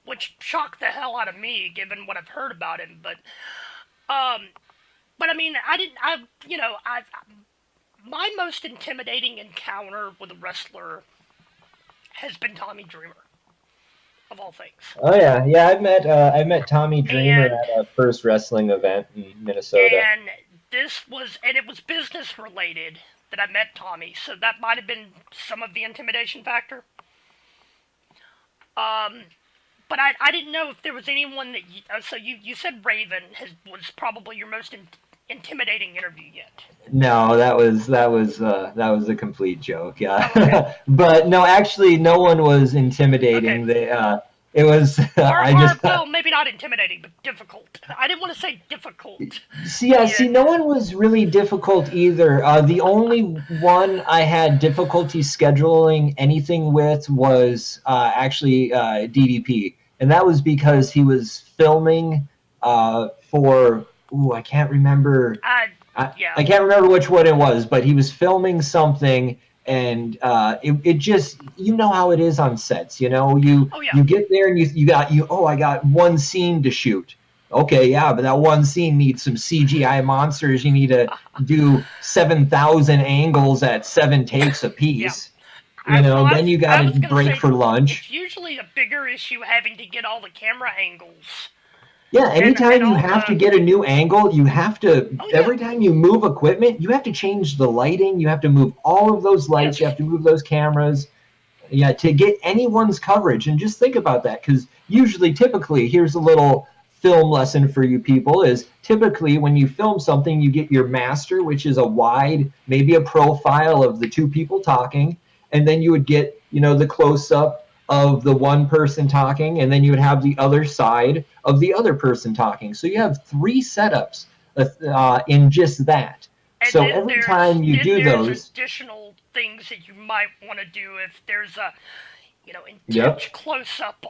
which shocked the hell out of me, given what I've heard about him. But I mean, my most intimidating encounter with a wrestler has been Tommy Dreamer, of all things. Oh yeah, I met Tommy Dreamer at a first wrestling event in Minnesota. And it was business related that I met Tommy, so that might have been some of the intimidation factor. But I didn't know if there was anyone that so you said Raven was probably your most intimidating interview yet. No, that was a complete joke. Yeah, okay. But no, actually, no one was intimidating. Okay. It was. Well, maybe not intimidating, but difficult. I didn't want to say difficult. See, no one was really difficult either. The only one I had difficulty scheduling anything with was actually DDP, and that was because he was filming for. Ooh, I can't remember. I can't remember which one it was, but he was filming something. And it just, you know how it is on sets, you get there and I got one scene to shoot. Okay, yeah, but that one scene needs some CGI monsters. You need to do 7,000 angles at 7 takes a piece. Yeah. Then you got to break for lunch. It's usually a bigger issue having to get all the camera angles. Yeah, anytime you have to get a new angle, you have to, every time you move equipment, you have to change the lighting, you have to move all of those lights, you have to move those cameras, to get anyone's coverage. And just think about that, because typically, here's a little film lesson for you people, is typically when you film something, you get your master, which is a wide, maybe a profile of the two people talking, and then you would get, the close-up of the one person talking, and then you would have the other side of the other person talking. So you have 3 setups in just that. And so every time you do those, additional things that you might want to do if there's a intense close-up,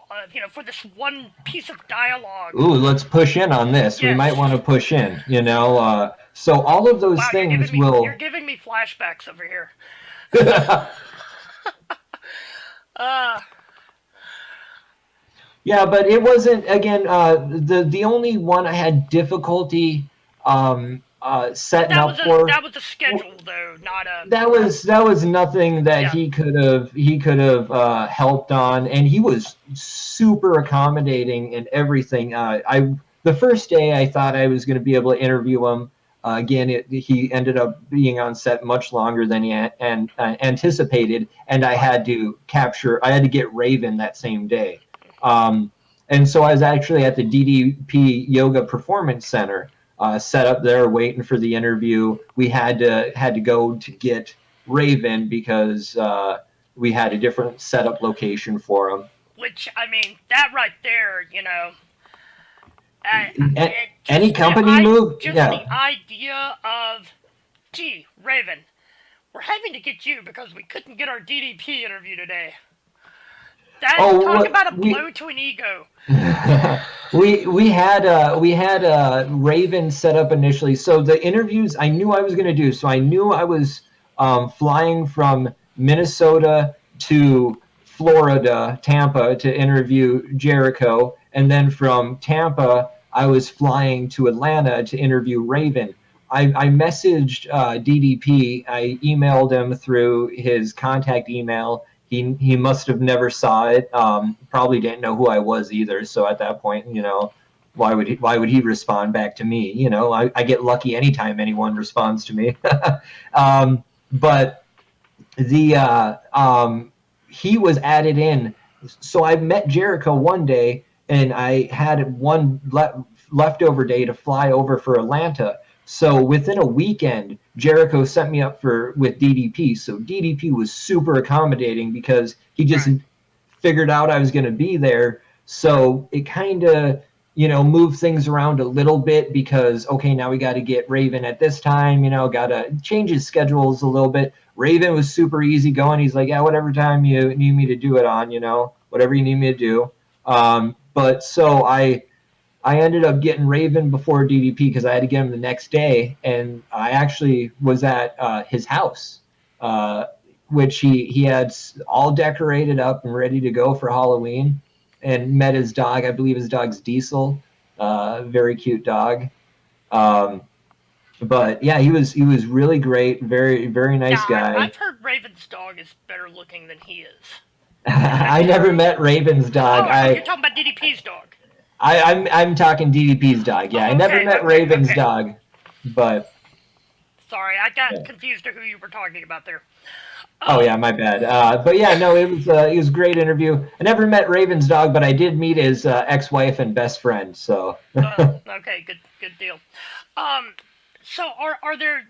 for this one piece of dialogue. Ooh, let's push in on this. Yes. We might want to push in, So all of those things You're giving me flashbacks over here. Yeah, but it wasn't, again, the only one I had difficulty setting up for. That was a schedule, though, not a. That was nothing that he could have helped on, and he was super accommodating and everything. The first day I thought I was going to be able to interview him. Again, he ended up being on set much longer than he anticipated, and I had to get Raven that same day. And so I was actually at the DDP Yoga Performance Center, set up there waiting for the interview. We had to go to get Raven because we had a different setup location for him. Which, I mean, that right there, any company move? Just the idea of, gee, Raven, we're having to get you because we couldn't get our DDP interview today. Talk about a blow to an ego. we had Raven set up initially. So the interviews I knew I was going to do. So I knew I was flying from Minnesota to Florida, Tampa, to interview Jericho, and then from Tampa I was flying to Atlanta to interview Raven. I messaged DDP. I emailed him through his contact email. He must have never saw it. Probably didn't know who I was either. So at that point, why would he respond back to me? I get lucky anytime anyone responds to me. But he was added in. So I met Jericho one day, and I had one leftover day to fly over for Atlanta. So within a weekend, Jericho set me up with DDP. So DDP was super accommodating because he just figured out I was going to be there. So it kind of move things around a little bit because, okay, now we got to get Raven at this time, got to change his schedules a little bit. Raven was super easy going. He's like, yeah, whatever time you need me to do it on, whatever you need me to do. But so I ended up getting Raven before DDP because I had to get him the next day. And I actually was at his house, which he had all decorated up and ready to go for Halloween, and met his dog. I believe his dog's Diesel, very cute dog. But yeah, he was really great, very very nice guy. I've heard Raven's dog is better looking than he is. I never met Raven's dog. You're talking about DDP's dog. I'm talking DDP's dog. Yeah, I never met Raven's dog, but. Sorry, I got confused to who you were talking about there. Oh yeah, my bad. But yeah, no, it was a great interview. I never met Raven's dog, but I did meet his ex-wife and best friend. So. Okay, good deal. So are there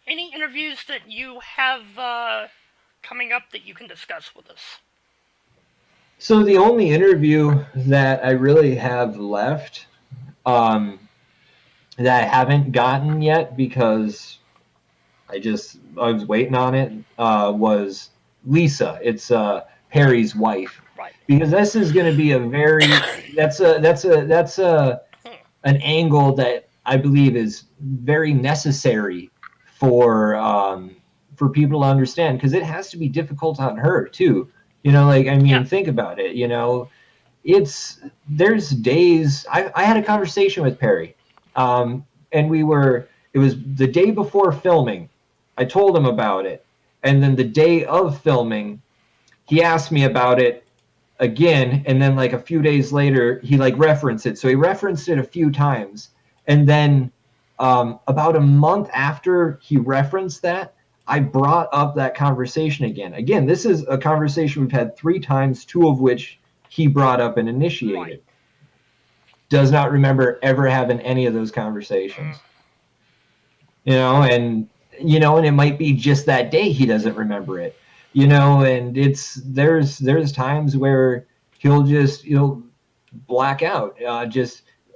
any interviews that you have coming up that you can discuss with us? So the only interview that I really have left, that I haven't gotten yet because I was waiting on it, was Lisa. It's Perry's wife. Right. Because this is going to be that's an angle that I believe is very necessary for people to understand, because it has to be difficult on her too. Think about it. There's days I had a conversation with Perry, and it was the day before filming. I told him about it, and then the day of filming, he asked me about it again, and then like a few days later, he referenced it. So he referenced it a few times, and then about a month after he referenced that, I brought up that conversation again. Again, this is a conversation we've had 3 times, 2 of which he brought up and initiated. Right. Does not remember ever having any of those conversations. And it might be just that day he doesn't remember it. And there's times where he'll black out.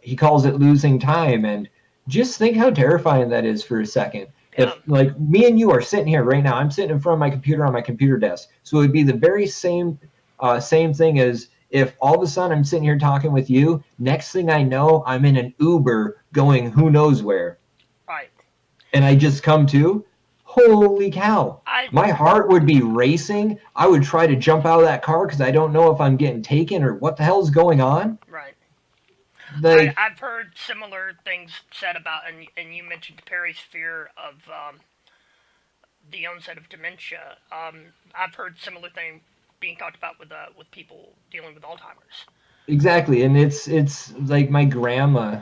He calls it losing time, and just think how terrifying that is for a second. If me and you are sitting here right now, I'm sitting in front of my computer on my computer desk. So it would be the very same thing as if all of a sudden I'm sitting here talking with you. Next thing I know, I'm in an Uber going who knows where. Right. And I just come to, holy cow. My heart would be racing. I would try to jump out of that car because I don't know if I'm getting taken or what the hell's going on. Right. Like, I've heard similar things said about, and you mentioned Perry's fear of the onset of dementia. I've heard similar things being talked about with people dealing with Alzheimer's. Exactly, and it's like my grandma.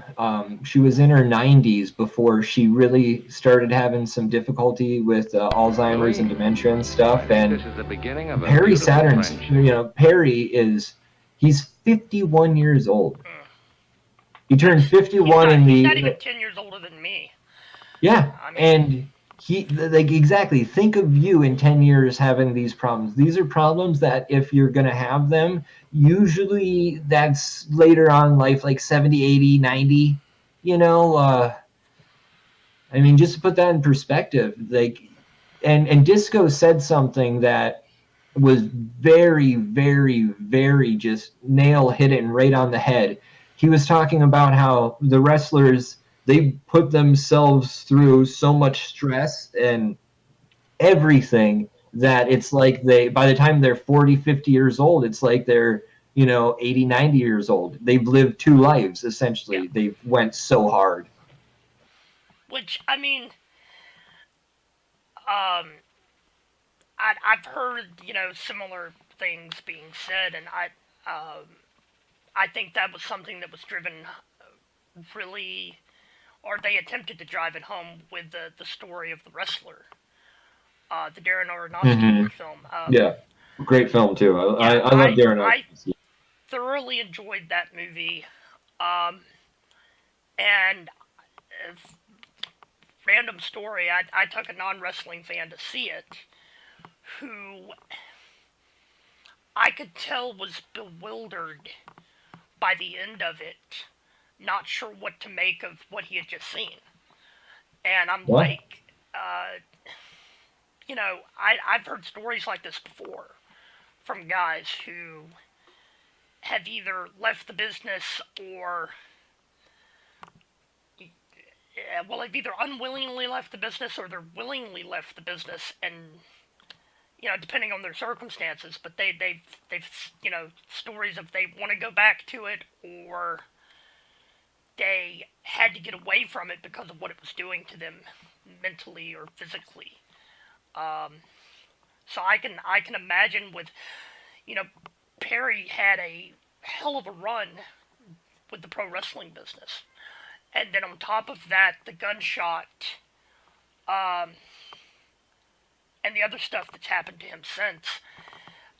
She was in her 90s before she really started having some difficulty with Alzheimer's and dementia and stuff. And this is the beginning of Perry Saturn, Perry he's 51 years old. He turned 51 he's not even 10 years older than me. Yeah, and exactly. Think of you in 10 years having these problems. These are problems that if you're going to have them, usually that's later on in life, like 70, 80, 90. Just to put that in perspective, and Disco said something that was very, very, very just nail hitting right on the head. He was talking about how the wrestlers, they put themselves through so much stress and everything that it's like by the time they're 40, 50 years old, it's like they're, 80, 90 years old. They've lived 2 lives, essentially. Yeah. They've went so hard. Which, I've heard, similar things being said, and I think that was something that was driven really, or they attempted to drive it home with the story of the wrestler, the Darren Aronofsky film. Yeah, great film too. I love Darren Aronofsky. I thoroughly enjoyed that movie, and random story, I took a non-wrestling fan to see it, who I could tell was bewildered by the end of it, not sure what to make of what he had just seen. And I'm What? like, I've heard stories like this before from guys who have either left the business or, they've either unwillingly left the business or they're willingly left the business, and depending on their circumstances. But they've stories of they want to go back to it, or they had to get away from it because of what it was doing to them mentally or physically. So I can imagine with, Perry had a hell of a run with the pro wrestling business, and then on top of that, the gunshot, and the other stuff that's happened to him since.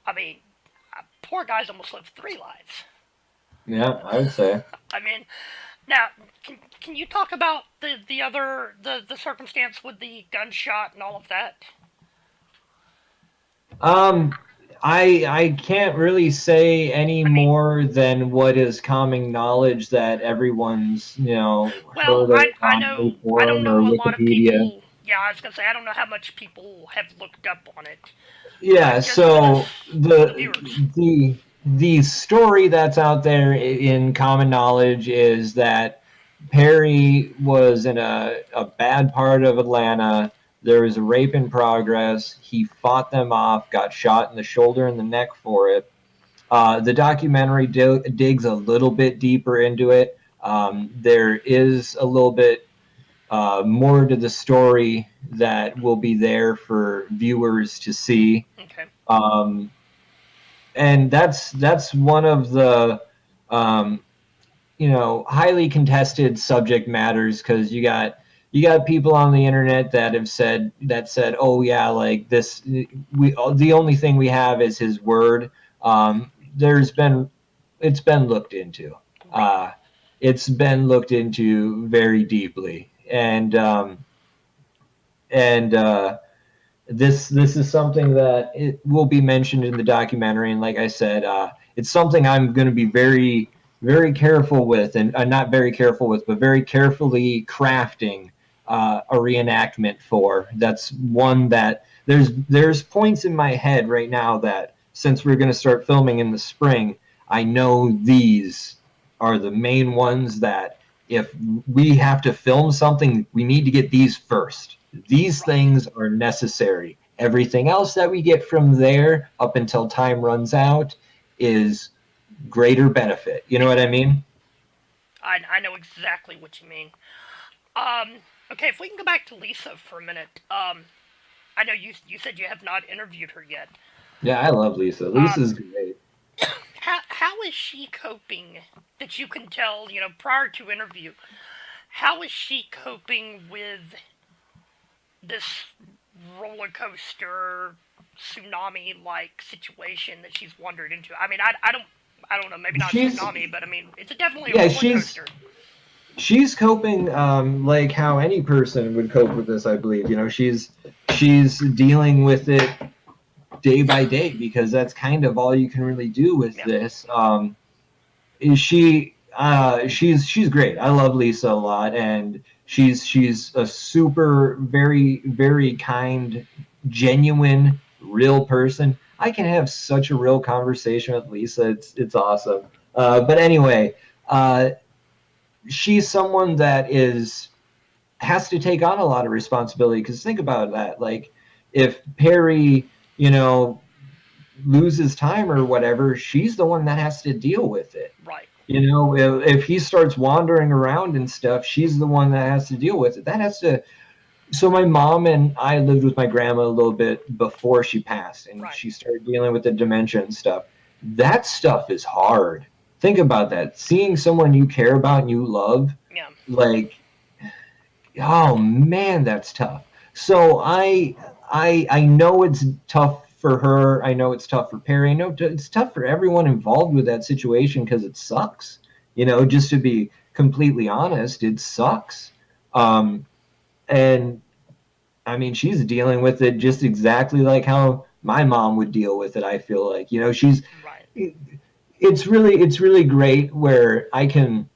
I mean, poor guy's almost lived 3 lives. Yeah, I would say. I mean, now, can you talk about the other circumstance with the gunshot and all of that? I can't really say any more than what is common knowledge that everyone's Well, heard of I on know the I don't forum or know a lot of Wikipedia. people. Yeah, I was gonna say I don't know how much people have looked up on it. Yeah, Just so for the viewers. the story that's out there in common knowledge is that Perry was in a bad part of Atlanta. There was a rape in progress. He fought them off, got shot in the shoulder and the neck for it. The documentary digs a little bit deeper into it. There is a little bit more to the story that will be there for viewers to see. Okay. And that's one of the highly contested subject matters, because you got people on the internet that said, oh yeah, like this, the only thing we have is his word. It's been looked into. It's been looked into very deeply, and this is something that it will be mentioned in the documentary. And like I said, it's something I'm going to be very, very careful with, and not very careful with, but very carefully crafting a reenactment for. That's one that there's points in my head right now that, since we're going to start filming in the spring, I know these are the main ones that if we have to film something, we need to get these first. These things are necessary. Everything else that we get from there up until time runs out is greater benefit. You know what I mean? I know exactly what you mean. Okay, if we can go back to Lisa for a minute. I know you said you have not interviewed her yet. Yeah, I love Lisa. Lisa's great. How is she coping, that you can tell, prior to interview, how is she coping with this roller coaster tsunami-like situation that she's wandered into? I mean, I don't know, maybe not tsunami, but I mean, it's definitely a roller coaster. She's coping like how any person would cope with this, I believe. She's dealing with it day by day, because that's kind of all you can really do with this. She's great. I love Lisa a lot, and she's a super, very, very kind, genuine, real person. I can have such a real conversation with Lisa. It's awesome. But anyway, she's someone that has to take on a lot of responsibility, because think about that. Like, if Perry, loses time or whatever, she's the one that has to deal with it. Right. If he starts wandering around and stuff, she's the one that has to deal with it. So my mom and I lived with my grandma a little bit before she passed, and she started dealing with the dementia and stuff. That stuff is hard. Think about that. Seeing someone you care about and you love, like, oh man, that's tough. So I know it's tough for her. I know it's tough for Perry. I know it's tough for everyone involved with that situation, because it sucks. Just to be completely honest, it sucks. And I mean, she's dealing with it just exactly like how my mom would deal with it. I feel like, she's, it's really great where I can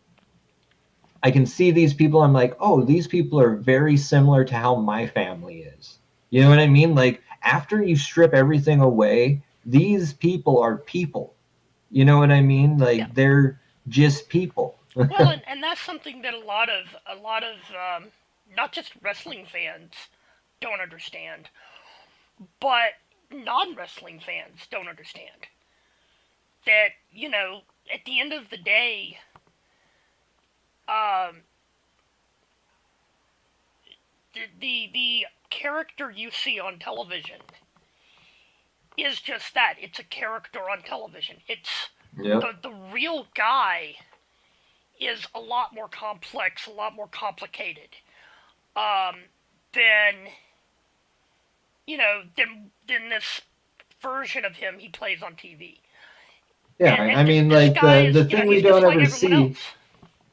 I can see these people. I'm like, oh, these people are very similar to how my family is. You know what I mean? Like, after you strip everything away, these people are people. You know what I mean? Yeah. Like, they're just people. Well, and that's something that a lot of not just wrestling fans don't understand, but non-wrestling fans don't understand. That, you know, at the end of the day, um, the character you see on television is just that. It's a character on television. It's Yep. the real guy is a lot more complex, a lot more complicated, than you know than this version of him he plays on TV. Yeah, And I mean, this like guy the is, thing we he's don't just like ever everyone see. else.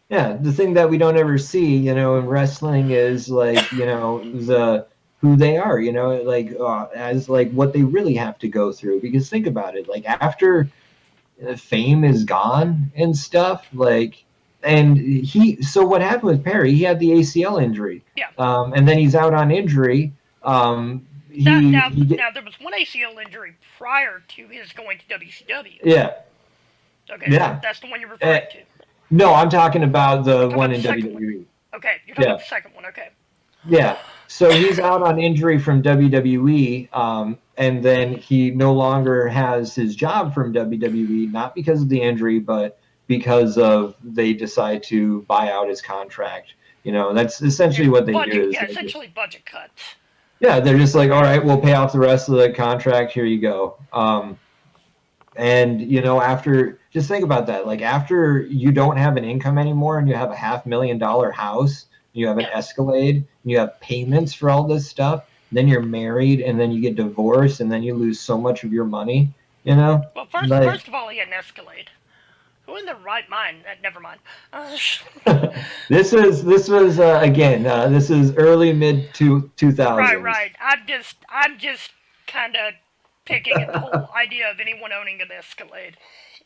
Yeah, the thing that we don't ever see, you know, in wrestling is like, you know, the who they are, you know, like as like what they really have to go through. Because think about it, like after fame is gone and stuff, like, and so what happened with Perry? He had the ACL injury, Yeah. And then he's out on injury. Now He there was one ACL injury prior to his going to WCW. Yeah, Okay, yeah. that's the one you're referring to. No, I'm talking about the Talking one about in the second WWE. one. Okay, you're talking about the second one. Okay. Yeah. So he's out on injury from WWE, and then he no longer has his job from WWE, not because of the injury, but because of they decide to buy out his contract. You know, that's essentially what they do. Yeah, essentially budget cuts. Yeah, they're just like, all right, we'll pay off the rest of the contract. Here you go. And you know, after just think about that. Like after you don't have an income anymore, and you have a $500,000 house, you have an Escalade, and you have payments for all this stuff. Then you're married, and then you get divorced, and then you lose so much of your money. You know. Well, like, first of all, he had an Escalade. Who in their right mind? Never mind. this was again. This is early mid 2000s. Right. I'm just kind of picking at the whole idea of anyone owning an Escalade.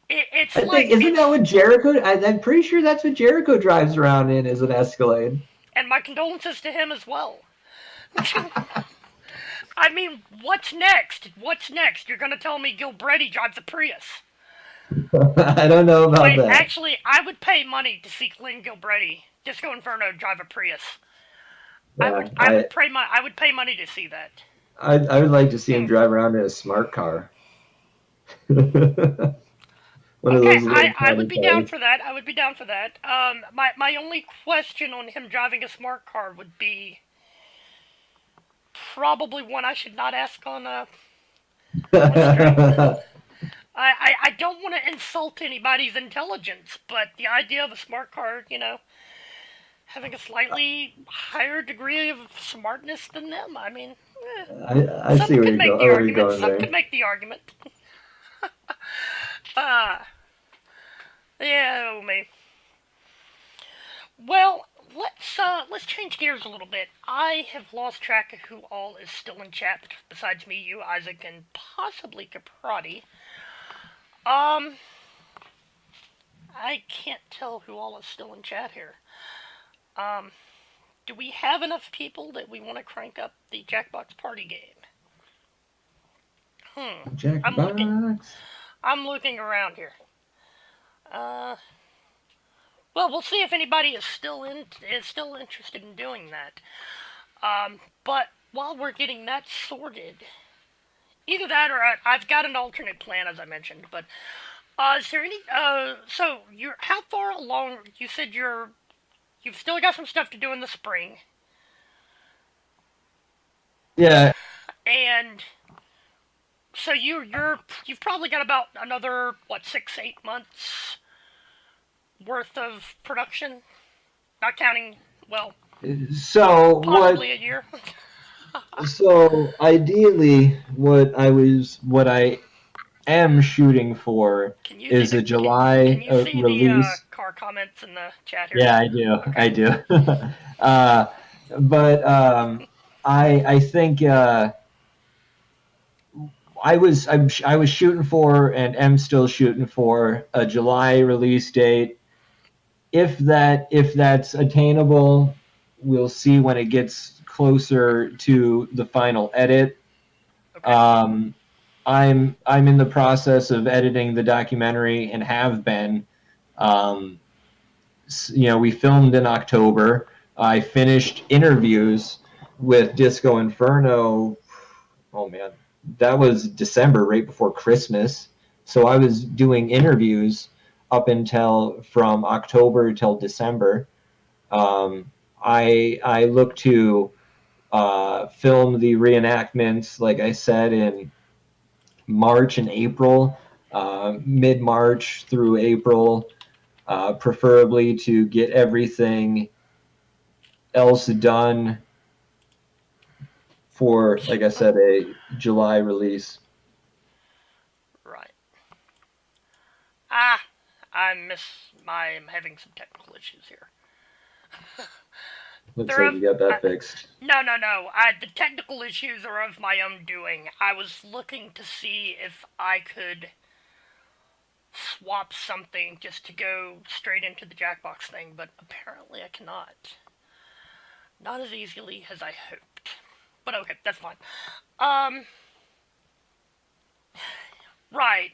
It's like isn't that what Jericho? I'm pretty sure that's what Jericho drives around in, is an Escalade. And my condolences to him as well. I mean, what's next? What's next? You're gonna tell me Gilbretti drives a Prius? I don't know about that. Actually, I would pay money to see Glenn Gilbretti, Disco Inferno, drive a Prius. Yeah, I would pay money to see that. I would like to see him drive around in a smart car. I would be down for that. I would be down for that. My only question on him driving a smart car would be probably one I should not ask on I don't want to insult anybody's intelligence, but the idea of a smart car, you know, having a slightly higher degree of smartness than them, I mean, I see where you're going Some there. could make the argument. Yeah, oh me. Well, let's change gears a little bit. I have lost track of who all is still in chat besides me, you, Isaac, and possibly Caprati. I can't tell who all is still in chat here. Do we have enough people that we want to crank up the Jackbox party game? Jackbox. I'm looking around here. Well, we'll see if anybody is still interested in doing that. But while we're getting that sorted, either that or I've got an alternate plan, as I mentioned. But is there any? So you're how far along? You said you've still got some stuff to do in the spring. Yeah. And so you've probably got about another 6-8 months worth of production, not counting So possibly a year. So ideally, what I am shooting for is a July can you see release. The car comments in the chat here? Yeah, I do. Okay. I do. But I think I was shooting for, and am still shooting for, a July release date. if that's attainable, we'll see when it gets closer to the final edit. Okay. I'm in the process of editing the documentary and have been. We filmed in October. I finished interviews with Disco Inferno. Oh man, that was December, right before Christmas. So I was doing interviews up until from October till December. I look to film the reenactments, like I said, in March and April, mid-March through April, preferably to get everything else done for, like I said, a July release. Right. I'm having some technical issues here. Looks like you got that fixed. No. The technical issues are of my own doing. I was looking to see if I could swap something just to go straight into the Jackbox thing, but apparently I cannot. Not as easily as I hoped. But okay, that's fine. Right,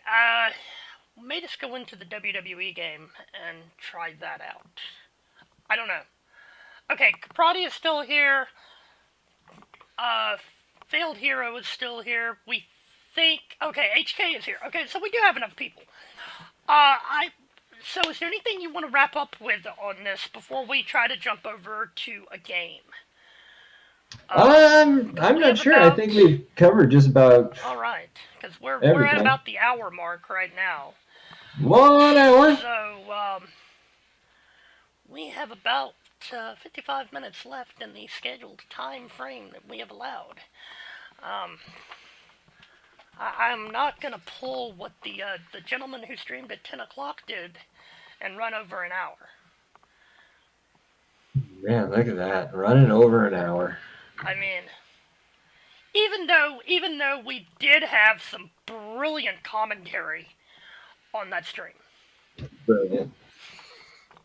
made us go into the WWE game and try that out. I don't know. Okay, Caprati is still here. Failed Hero is still here. We think... Okay, HK is here. Okay, so we do have enough people. So is there anything you want to wrap up with on this before we try to jump over to a game? I'm not sure. I think we've covered just about... All right, because we're everything. at about the hour mark right now. 1 hour. So, we have about 55 minutes left in the scheduled time frame that we have allowed. I'm not going to pull what the gentleman who streamed at 10 o'clock did and run over an hour. Man, look at that. Running over an hour. I mean, even though we did have some brilliant commentary on that stream. Brilliant.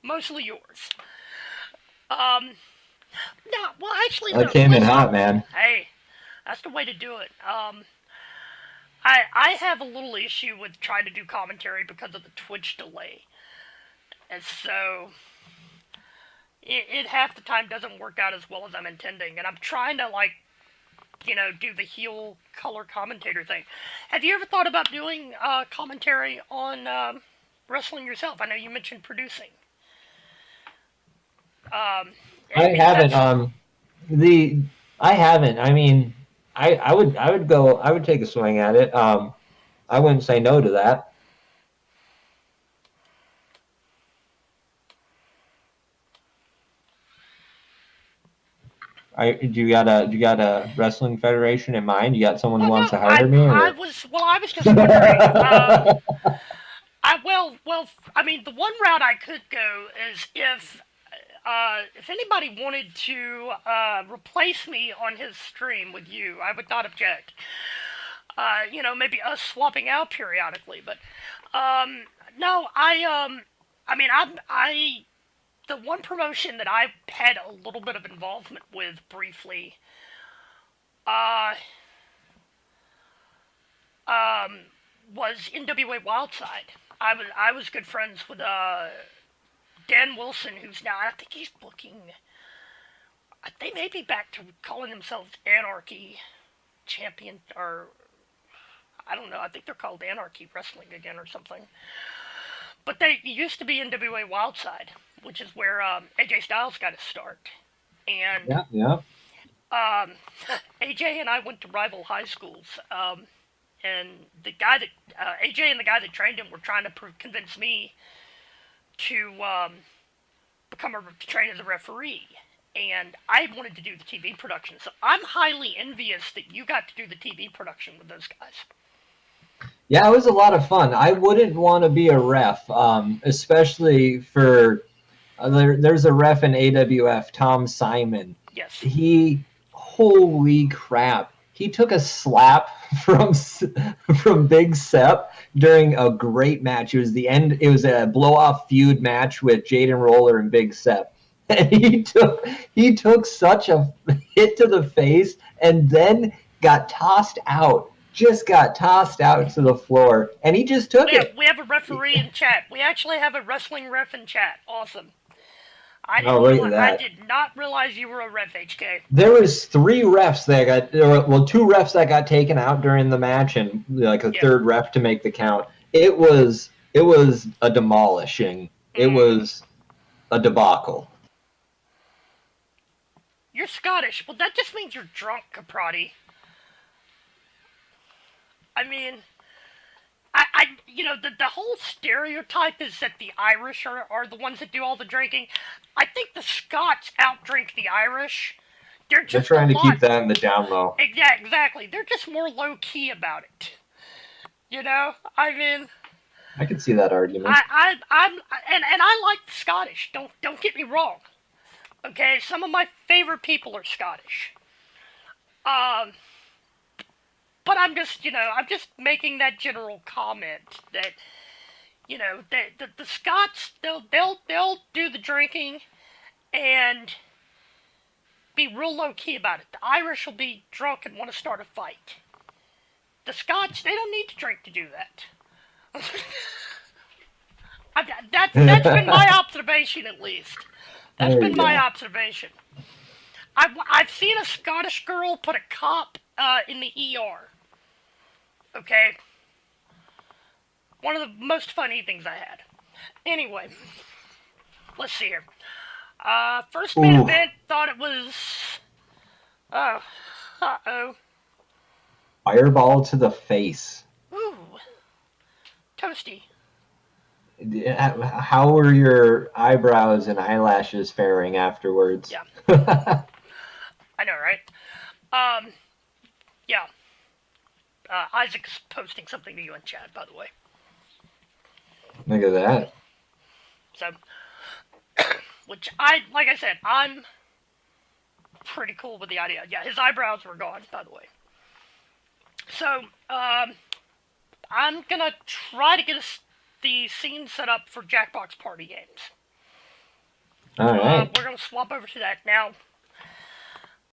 Mostly yours. No, well, actually... I came in hot, man. Hey, that's the way to do it. I have a little issue with trying to do commentary because of the Twitch delay. And so... It half the time doesn't work out as well as I'm intending, and I'm trying to, do the heel color commentator thing. Have you ever thought about doing commentary on wrestling yourself? I know you mentioned producing. I haven't. I haven't. I mean, I would take a swing at it. I wouldn't say no to that. Do you got a wrestling federation in mind? You got someone who wants to hire me? Or? I was just wondering. I mean, the one route I could go is if anybody wanted to replace me on his stream with you, I would not object. Maybe us swapping out periodically, but no, the one promotion that I had a little bit of involvement with briefly, was NWA Wildside. I was good friends with Dan Wilson, who's now, I think he's booking. They may be back to calling themselves Anarchy Champion, or I don't know. I think they're called Anarchy Wrestling again or something. But they used to be NWA Wildside, which is where AJ Styles got his start. And AJ and I went to rival high schools. And the guy that AJ and the guy that trained him were trying to convince me to train as a referee. And I wanted to do the TV production, so I'm highly envious that you got to do the TV production with those guys. Yeah, it was a lot of fun. I wouldn't want to be a ref, especially for there's a ref in AWF, Tom Simon. Yes. Holy crap, he took a slap from Big Sep during a great match. It was the end. It was a blow-off feud match with Jaden Roller and Big Sep. And he took such a hit to the face and then got tossed out. Just got tossed out to the floor, and he just took it. We have a referee in chat. We actually have a wrestling ref in chat. Awesome. I did not realize you were a ref, HK. There was 3 refs that got, well, 2 refs that got taken out during the match, and like a third ref to make the count. It was a demolishing. It was a debacle. You're Scottish. Well, that just means you're drunk, Caprati. I mean, the whole stereotype is that the Irish are the ones that do all the drinking. I think the Scots outdrink the Irish. They're trying to keep that in the down low. Yeah, exactly. They're just more low key about it. You know, I mean, I can see that argument. I'm I like the Scottish. Don't get me wrong. Okay, some of my favorite people are Scottish. But I'm just making that general comment that, the Scots, they'll do the drinking and be real low key about it. The Irish will be drunk and want to start a fight. The Scots, they don't need to drink to do that. That's been my observation, at least. That's been my observation. I've seen a Scottish girl put a cop in the ER. Okay? One of the most fun evenings I had. Anyway, let's see here. First main event, thought it was... Oh. Uh-oh. Fireball to the face. Ooh. Toasty. How were your eyebrows and eyelashes faring afterwards? Yeah. I know, right? Yeah. Isaac's posting something to you in chat, by the way. Look at that. So, which like I said, I'm pretty cool with the idea. Yeah, his eyebrows were gone, by the way. So, I'm gonna try to get the scene set up for Jackbox Party Games. All right. We're gonna swap over to that now.